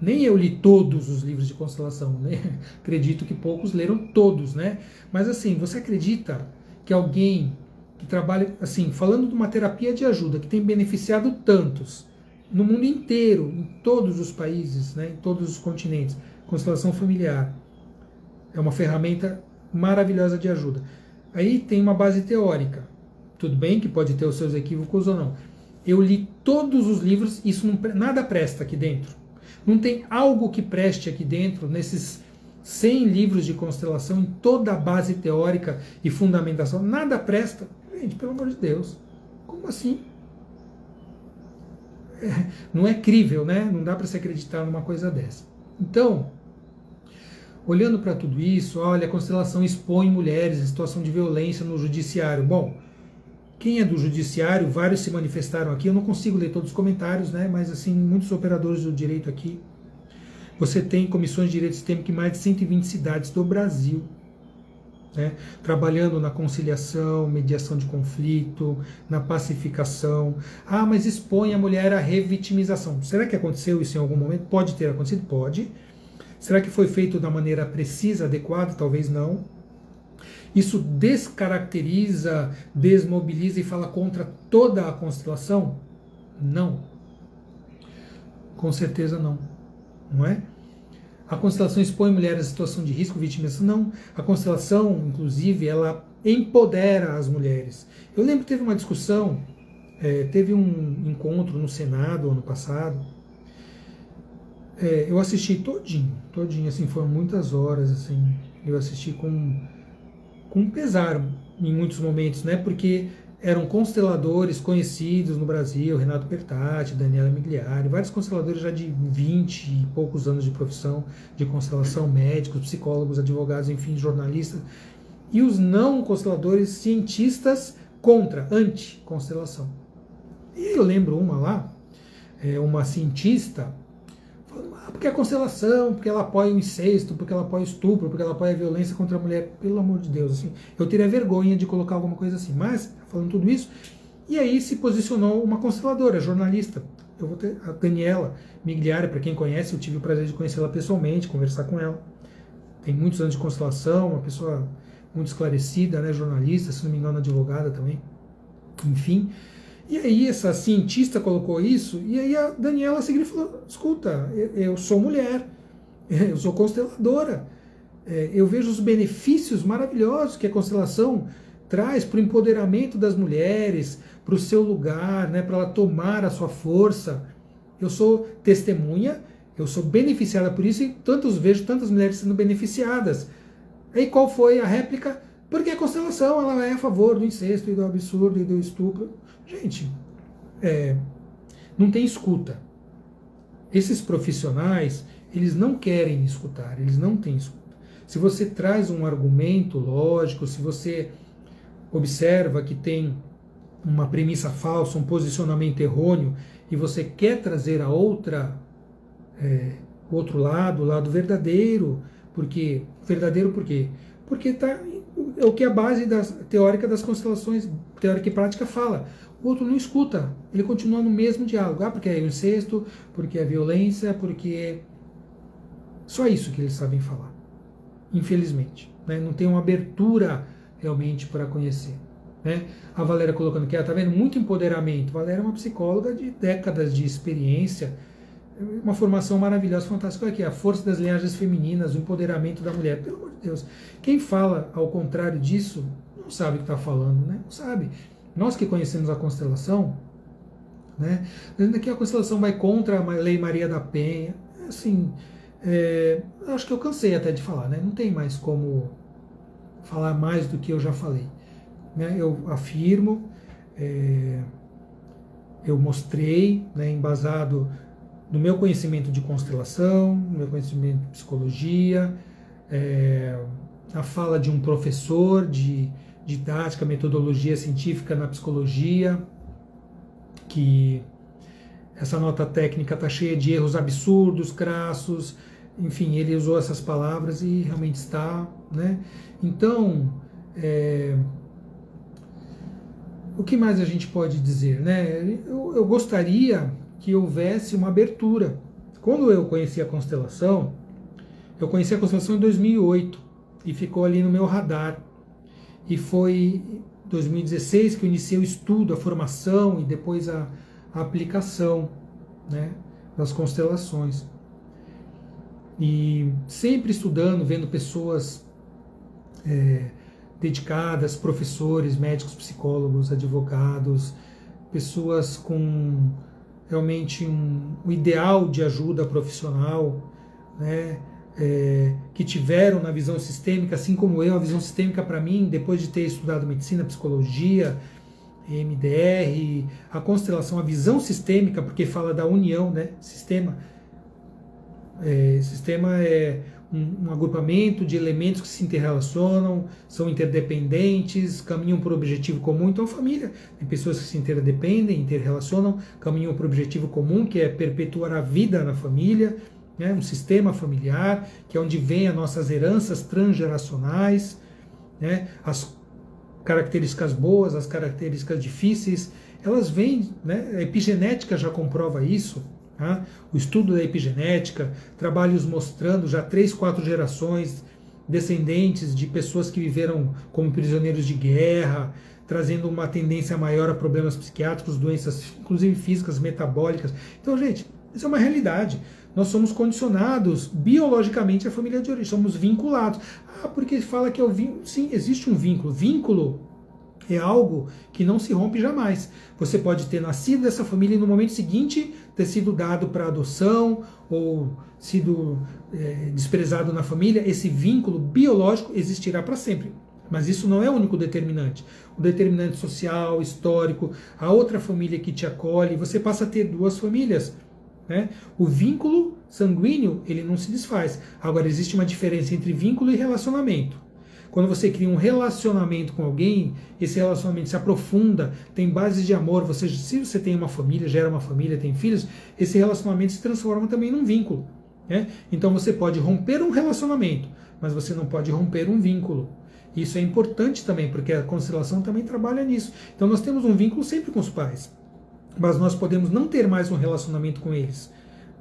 Nem eu li todos os livros de constelação, né? Acredito que poucos leram todos, né? Mas assim, você acredita que alguém que trabalha, assim, falando de uma terapia de ajuda que tem beneficiado tantos no mundo inteiro, em todos os países, né? Em todos os continentes, constelação familiar é uma ferramenta maravilhosa de ajuda. Aí tem uma base teórica. Tudo bem que pode ter os seus equívocos ou não. Eu li todos os livros, isso nada presta aqui dentro. Não tem algo que preste aqui dentro, nesses 100 livros de constelação, em toda a base teórica e fundamentação. Nada presta. Gente, pelo amor de Deus. Como assim? Não é crível, né? Não dá para se acreditar numa coisa dessa. Então, olhando para tudo isso, olha, a constelação expõe mulheres em situação de violência no judiciário. Bom, quem é do judiciário, vários se manifestaram aqui, eu não consigo ler todos os comentários, né? Mas assim, muitos operadores do direito aqui. Você tem comissões de direito sistêmico em mais de 120 cidades do Brasil, né? Trabalhando na conciliação, mediação de conflito, na pacificação. Mas expõe a mulher à revitimização. Será que aconteceu isso em algum momento? Pode ter acontecido? Pode. Será que foi feito da maneira precisa, adequada? Talvez não. Isso descaracteriza, desmobiliza e fala contra toda a constelação? Não. Com certeza não. Não é? A constelação expõe mulheres à situação de risco, vitimização? Não. A constelação, inclusive, ela empodera as mulheres. Eu lembro que teve uma discussão, teve um encontro no Senado ano passado. Eu assisti todinho, assim, foram muitas horas, assim, eu assisti com pesar em muitos momentos, né? Porque eram consteladores conhecidos no Brasil, Renato Bertatti, Daniela Migliari, vários consteladores já de 20 e poucos anos de profissão de constelação, médicos, psicólogos, advogados, enfim, jornalistas, e os não consteladores, cientistas contra, anti-constelação. E eu lembro uma lá, uma cientista, Porque a constelação, porque ela apoia o incesto, porque ela apoia o estupro, porque ela apoia a violência contra a mulher, pelo amor de Deus, assim, eu teria vergonha de colocar alguma coisa assim, mas, falando tudo isso, e aí se posicionou uma consteladora, jornalista, eu vou ter a Daniela Migliari, para quem conhece, eu tive o prazer de conhecê-la pessoalmente, conversar com ela, tem muitos anos de constelação, uma pessoa muito esclarecida, né, jornalista, se não me engano advogada também, enfim. E aí essa cientista colocou isso, e aí a Daniela seguiu e falou, escuta, eu sou mulher, eu sou consteladora, eu vejo os benefícios maravilhosos que a constelação traz para o empoderamento das mulheres, para o seu lugar, né, para ela tomar a sua força. Eu sou testemunha, eu sou beneficiada por isso e vejo tantas mulheres sendo beneficiadas. Aí qual foi a réplica? Porque a constelação ela é a favor do incesto e do absurdo e do estupro. Gente, não tem escuta. Esses profissionais, eles não querem escutar, eles não têm escuta. Se você traz um argumento lógico, se você observa que tem uma premissa falsa, um posicionamento errôneo, e você quer trazer a outro lado, o lado verdadeiro, verdadeiro por quê? Porque é o que a base teórica das constelações, teórica e prática fala. O outro não escuta, ele continua no mesmo diálogo. Porque é o incesto, porque é violência, porque só isso que eles sabem falar. Infelizmente, né? Não tem uma abertura realmente para conhecer. Né? A Valéria colocando aqui, tá vendo? Muito empoderamento. A Valéria é uma psicóloga de décadas de experiência, uma formação maravilhosa, fantástica. Olha aqui, a força das linhagens femininas, o empoderamento da mulher. Pelo amor de Deus. Quem fala ao contrário disso, não sabe o que está falando, né? Não sabe. Nós que conhecemos a constelação, né? Dizendo que a constelação vai contra a Lei Maria da Penha. Assim, acho que eu cansei até de falar, né? Não tem mais como falar mais do que eu já falei. Né? Eu afirmo, eu mostrei, né, embasado no meu conhecimento de constelação, no meu conhecimento de psicologia, a fala de um professor de didática, metodologia científica na psicologia, que essa nota técnica está cheia de erros absurdos, crassos, enfim, ele usou essas palavras e realmente está, né? Então, o que mais a gente pode dizer, né? Eu gostaria que houvesse uma abertura. Quando eu conheci a constelação em 2008 e ficou ali no meu radar. E foi em 2016 que eu iniciei o estudo, a formação e depois a aplicação, né, das constelações. E sempre estudando, vendo pessoas dedicadas, professores, médicos, psicólogos, advogados, pessoas com realmente um ideal de ajuda profissional, né, que tiveram na visão sistêmica, assim como eu, a visão sistêmica para mim, depois de ter estudado medicina, psicologia, MDR, a constelação, a visão sistêmica, porque fala da união, né, sistema é um agrupamento de elementos que se interrelacionam, são interdependentes, caminham para o objetivo comum. Então, família, tem pessoas que se interdependem, interrelacionam, caminham para o objetivo comum, que é perpetuar a vida na família, né? Um sistema familiar, que é onde vem as nossas heranças transgeracionais, né? As características boas, as características difíceis, elas vêm, né? A epigenética já comprova isso. Tá? O estudo da epigenética, trabalhos mostrando já 3, 4 gerações descendentes de pessoas que viveram como prisioneiros de guerra, trazendo uma tendência maior a problemas psiquiátricos, doenças inclusive físicas, metabólicas. Então, gente, isso é uma realidade. Nós somos condicionados biologicamente à família de origem, somos vinculados. Porque fala que é o vínculo. Sim, existe um vínculo. Vínculo é algo que não se rompe jamais. Você pode ter nascido dessa família e no momento seguinte ter sido dado para adoção ou sido desprezado na família. Esse vínculo biológico existirá para sempre. Mas isso não é o único determinante. O determinante social, histórico, a outra família que te acolhe, você passa a ter 2 famílias. Né? O vínculo sanguíneo, ele não se desfaz. Agora, existe uma diferença entre vínculo e relacionamento. Quando você cria um relacionamento com alguém, esse relacionamento se aprofunda, tem bases de amor, se você tem uma família, gera uma família, tem filhos, esse relacionamento se transforma também num vínculo. Né? Então você pode romper um relacionamento, mas você não pode romper um vínculo. Isso é importante também, porque a constelação também trabalha nisso. Então nós temos um vínculo sempre com os pais, mas nós podemos não ter mais um relacionamento com eles,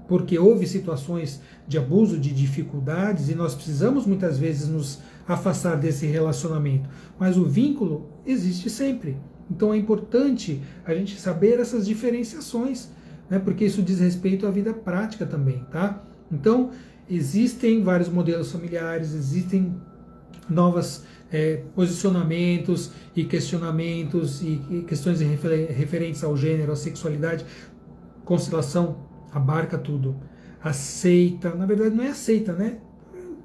porque houve situações de abuso, de dificuldades, e nós precisamos muitas vezes nos afastar desse relacionamento. Mas o vínculo existe sempre. Então é importante a gente saber essas diferenciações, né? Porque isso diz respeito à vida prática também, tá? Então, existem vários modelos familiares, existem novos posicionamentos e questionamentos e questões referentes ao gênero, à sexualidade. Constelação abarca tudo. Aceita, na verdade não é aceita, né?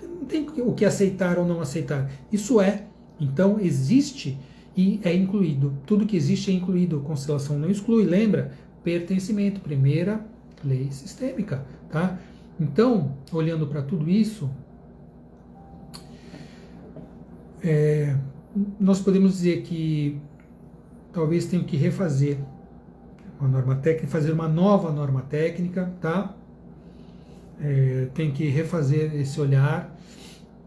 Não tem o que aceitar ou não aceitar. Isso é. Então existe e é incluído. Tudo que existe é incluído. Constelação não exclui. Lembra? Pertencimento, primeira lei sistêmica, tá? Então, olhando para tudo isso, nós podemos dizer que talvez tenha que refazer uma norma técnica, fazer uma nova norma técnica, tá? Tem que refazer esse olhar,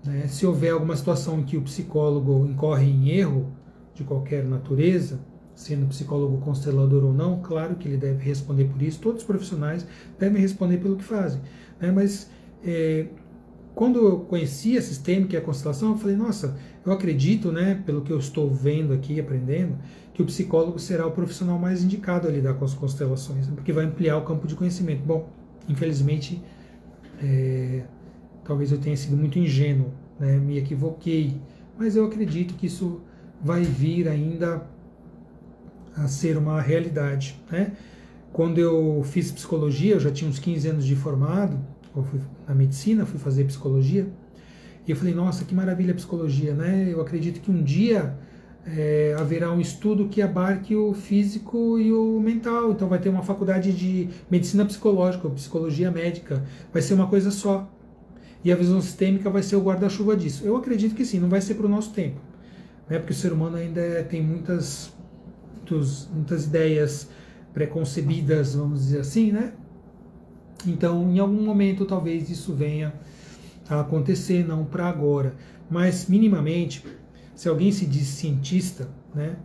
né? Se houver alguma situação em que o psicólogo incorre em erro de qualquer natureza, sendo psicólogo constelador ou não, claro que ele deve responder por isso, todos os profissionais devem responder pelo que fazem, né? Mas quando eu conheci a sistêmica e a constelação, eu falei, nossa, eu acredito, né, pelo que eu estou vendo aqui, aprendendo, que o psicólogo será o profissional mais indicado a lidar com as constelações, porque vai ampliar o campo de conhecimento. Bom, infelizmente, talvez eu tenha sido muito ingênuo, né, me equivoquei, mas eu acredito que isso vai vir ainda a ser uma realidade, né? Quando eu fiz psicologia, eu já tinha uns 15 anos de formado, eu fui na medicina, fui fazer psicologia, e eu falei, nossa, que maravilha a psicologia, né? Eu acredito que um dia haverá um estudo que abarque o físico e o mental, então vai ter uma faculdade de medicina psicológica, ou psicologia médica, vai ser uma coisa só, e a visão sistêmica vai ser o guarda-chuva disso. Eu acredito que sim, não vai ser para o nosso tempo, né? Porque o ser humano ainda tem muitas ideias preconcebidas, vamos dizer assim, né? Então, em algum momento, talvez isso venha a acontecer, não para agora, mas minimamente, se alguém se diz cientista, né,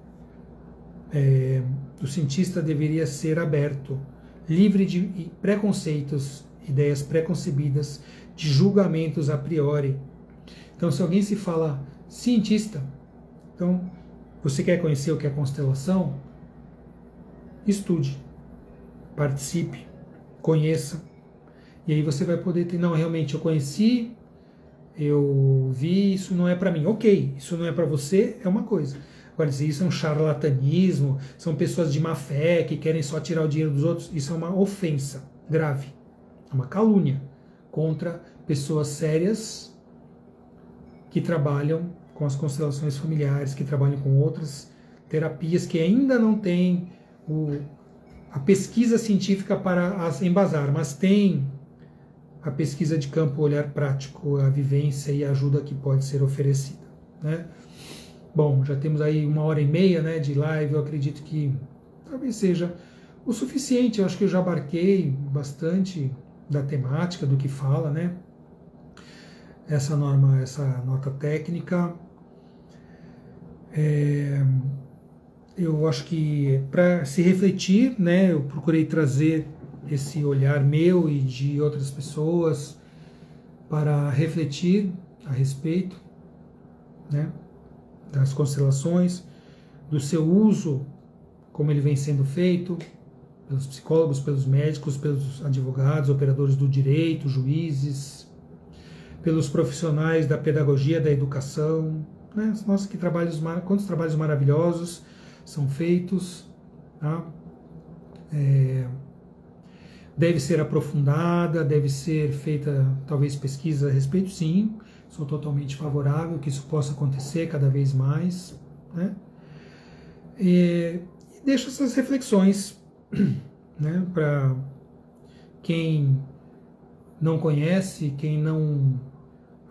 o cientista deveria ser aberto, livre de preconceitos, ideias preconcebidas, de julgamentos a priori. Então, se alguém se fala cientista, então, você quer conhecer o que é constelação? Estude, participe, conheça, e aí você vai poder ter, não, realmente eu conheci, eu vi, isso não é para mim. Ok, isso não é para você, é uma coisa. Agora, dizer isso é um charlatanismo, são pessoas de má fé que querem só tirar o dinheiro dos outros, isso é uma ofensa grave, é uma calúnia contra pessoas sérias que trabalham com as constelações familiares, que trabalham com outras terapias que ainda não têm a pesquisa científica para as embasar, mas tem a pesquisa de campo, o olhar prático, a vivência e a ajuda que pode ser oferecida, né? Bom, já temos aí 1h30, né, de live, eu acredito que talvez seja o suficiente, eu acho que eu já abarquei bastante da temática, do que fala, né? Essa nota técnica. Eu acho que para se refletir, né, eu procurei trazer esse olhar meu e de outras pessoas para refletir a respeito, né, das constelações, do seu uso, como ele vem sendo feito pelos psicólogos, pelos médicos, pelos advogados, operadores do direito, juízes, pelos profissionais da pedagogia, da educação, né? Nossa, quantos trabalhos maravilhosos são feitos, tá? Deve ser aprofundada, deve ser feita talvez pesquisa a respeito, sim, sou totalmente favorável que isso possa acontecer cada vez mais, né? E deixo essas reflexões, né, para quem não conhece, quem não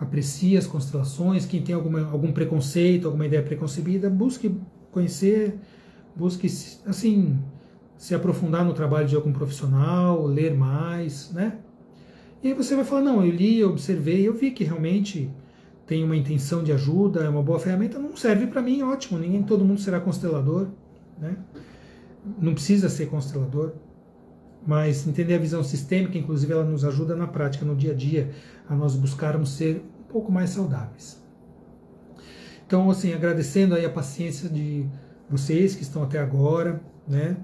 aprecie as constelações, quem tem algum preconceito, alguma ideia preconcebida, busque conhecer, busque assim se aprofundar no trabalho de algum profissional, ler mais, né? E aí você vai falar, não, eu li, eu observei, eu vi que realmente tem uma intenção de ajuda, é uma boa ferramenta, não serve para mim, ótimo, todo mundo será constelador, né? Não precisa ser constelador, mas entender a visão sistêmica, inclusive, ela nos ajuda na prática, no dia a dia, a nós buscarmos ser um pouco mais saudáveis. Então, assim, agradecendo aí a paciência de vocês que estão até agora, né?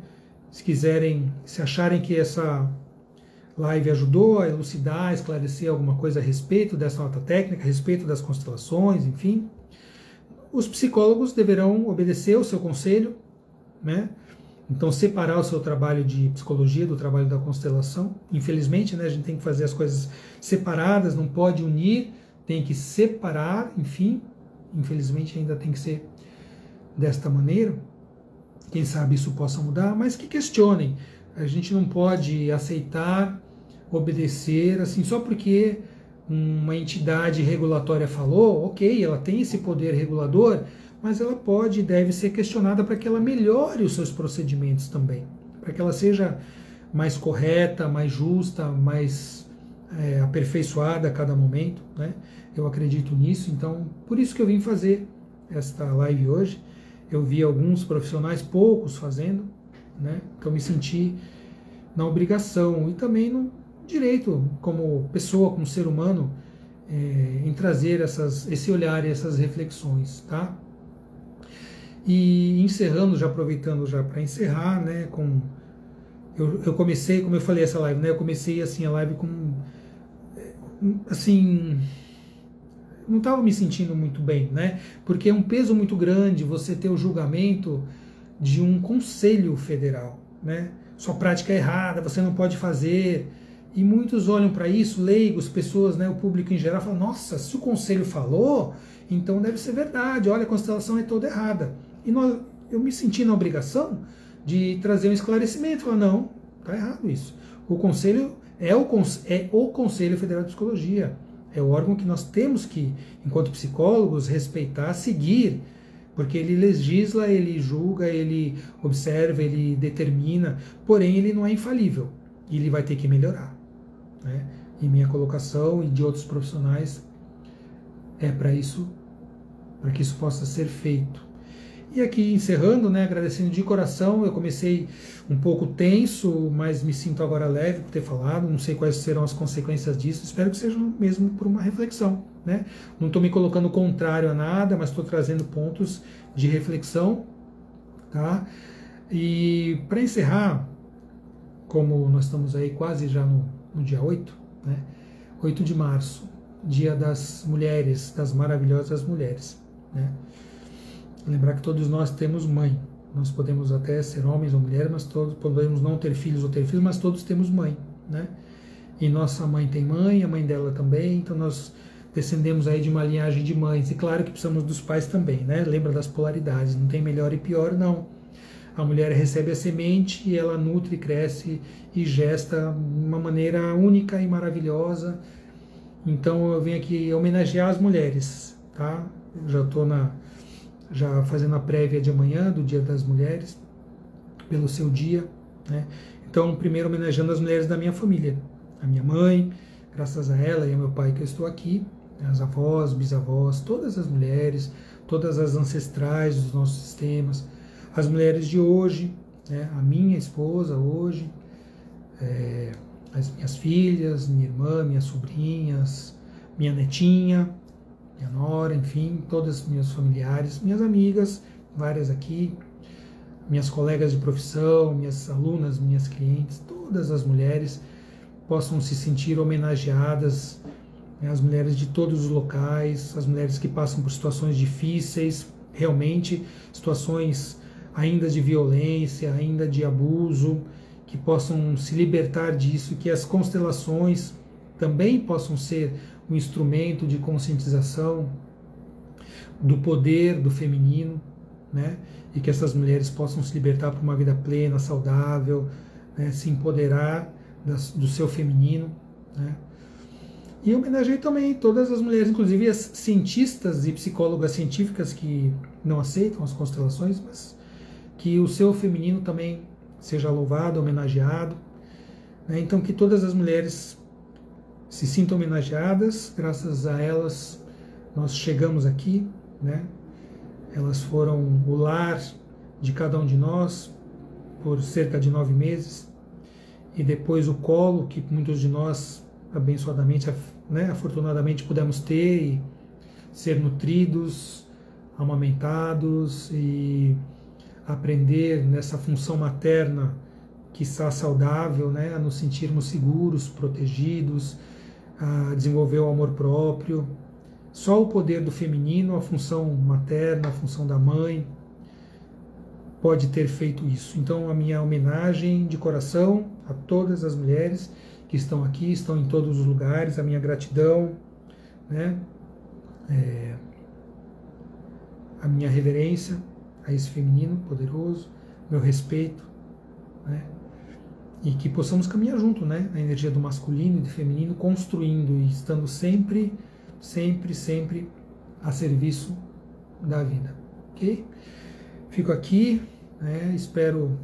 Se quiserem, se acharem que essa live ajudou a elucidar, a esclarecer alguma coisa a respeito dessa nota técnica, a respeito das constelações, enfim, os psicólogos deverão obedecer ao seu conselho, né? Então, separar o seu trabalho de psicologia do trabalho da constelação. Infelizmente, né, a gente tem que fazer as coisas separadas, não pode unir, tem que separar, enfim. Infelizmente, ainda tem que ser desta maneira. Quem sabe isso possa mudar, mas que questionem. A gente não pode aceitar, obedecer, assim, só porque uma entidade regulatória falou, ok, ela tem esse poder regulador, mas ela pode e deve ser questionada para que ela melhore os seus procedimentos também, para que ela seja mais correta, mais justa, mais aperfeiçoada a cada momento, né? Eu acredito nisso, então por isso que eu vim fazer esta live hoje. Eu vi alguns profissionais, poucos fazendo, né? Então me senti na obrigação e também no direito, como pessoa, como ser humano, em trazer esse olhar e essas reflexões, tá? E encerrando, já aproveitando já para encerrar, né, eu comecei, como eu falei essa live, né, eu comecei assim a live com, assim, não estava me sentindo muito bem, né, porque é um peso muito grande você ter o julgamento de um conselho federal, né, sua prática é errada, você não pode fazer, e muitos olham para isso, leigos, pessoas, né, o público em geral, falam, nossa, se o conselho falou, então deve ser verdade, olha, a constelação é toda errada. E eu me senti na obrigação de trazer um esclarecimento. Falar, não, está errado isso. O Conselho é o Conselho Federal de Psicologia. É o órgão que nós temos que, enquanto psicólogos, respeitar, seguir, porque ele legisla, ele julga, ele observa, ele determina, porém ele não é infalível. E ele vai ter que melhorar, né? E minha colocação e de outros profissionais é para isso, para que isso possa ser feito. E aqui encerrando, né, agradecendo de coração, eu comecei um pouco tenso, mas me sinto agora leve por ter falado, não sei quais serão as consequências disso, espero que seja mesmo por uma reflexão, né? Não estou me colocando contrário a nada, mas estou trazendo pontos de reflexão, tá? E para encerrar, como nós estamos aí quase já no dia 8, né? 8 de março, dia das mulheres, das maravilhosas mulheres, né? Lembrar que todos nós temos mãe. Nós podemos até ser homens ou mulheres, mas todos podemos não ter filhos ou ter filhos, mas todos temos mãe, né? E nossa mãe tem mãe, a mãe dela também, então nós descendemos aí de uma linhagem de mães. E claro que precisamos dos pais também, né? Lembra das polaridades, não tem melhor e pior, não. A mulher recebe a semente e ela nutre, cresce e gesta de uma maneira única e maravilhosa. Então eu venho aqui homenagear as mulheres, tá? Eu já estou já fazendo a prévia de amanhã, do Dia das Mulheres, pelo seu dia, né? Então, primeiro homenageando as mulheres da minha família, a minha mãe, graças a ela e ao meu pai que eu estou aqui, as avós, bisavós, todas as mulheres, todas as ancestrais dos nossos sistemas, as mulheres de hoje, né? A minha esposa hoje, as minhas filhas, minha irmã, minhas sobrinhas, minha netinha, minha nora, enfim, todas as minhas familiares, minhas amigas, várias aqui, minhas colegas de profissão, minhas alunas, minhas clientes, todas as mulheres possam se sentir homenageadas, né, as mulheres de todos os locais, as mulheres que passam por situações difíceis, realmente situações ainda de violência, ainda de abuso, que possam se libertar disso, que as constelações também possam ser um instrumento de conscientização do poder do feminino, né? E que essas mulheres possam se libertar para uma vida plena, saudável, né? Se empoderar do seu feminino, né? E homenageei também todas as mulheres, inclusive as cientistas e psicólogas científicas que não aceitam as constelações, mas que o seu feminino também seja louvado, homenageado, né? Então que todas as mulheres se sintam homenageadas, graças a elas nós chegamos aqui, né? Elas foram o lar de cada um de nós por cerca de 9 meses, e depois o colo que muitos de nós abençoadamente, né, afortunadamente pudemos ter e ser nutridos, amamentados e aprender nessa função materna que está saudável, né, a nos sentirmos seguros, protegidos, a desenvolver o amor próprio. Só o poder do feminino, a função materna, a função da mãe, pode ter feito isso. Então, a minha homenagem de coração a todas as mulheres que estão aqui, estão em todos os lugares, a minha gratidão, né? A minha reverência a esse feminino poderoso, meu respeito, né? E que possamos caminhar junto, né? A energia do masculino e do feminino, construindo e estando sempre, sempre, sempre a serviço da vida, ok? Fico aqui, né? Espero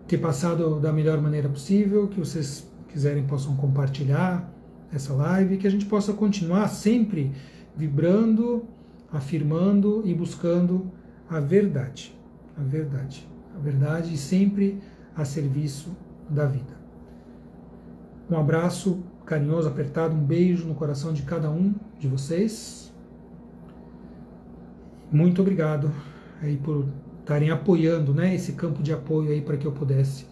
ter passado da melhor maneira possível, que vocês quiserem possam compartilhar essa live, que a gente possa continuar sempre vibrando, afirmando e buscando a verdade, a verdade, a verdade e sempre a serviço da vida. Um abraço carinhoso, apertado, um beijo no coração de cada um de vocês. Muito obrigado aí por estarem apoiando, né, esse campo de apoio aí para que eu pudesse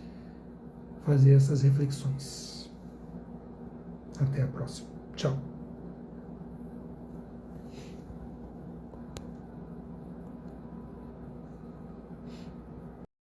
fazer essas reflexões. Até a próxima. Tchau.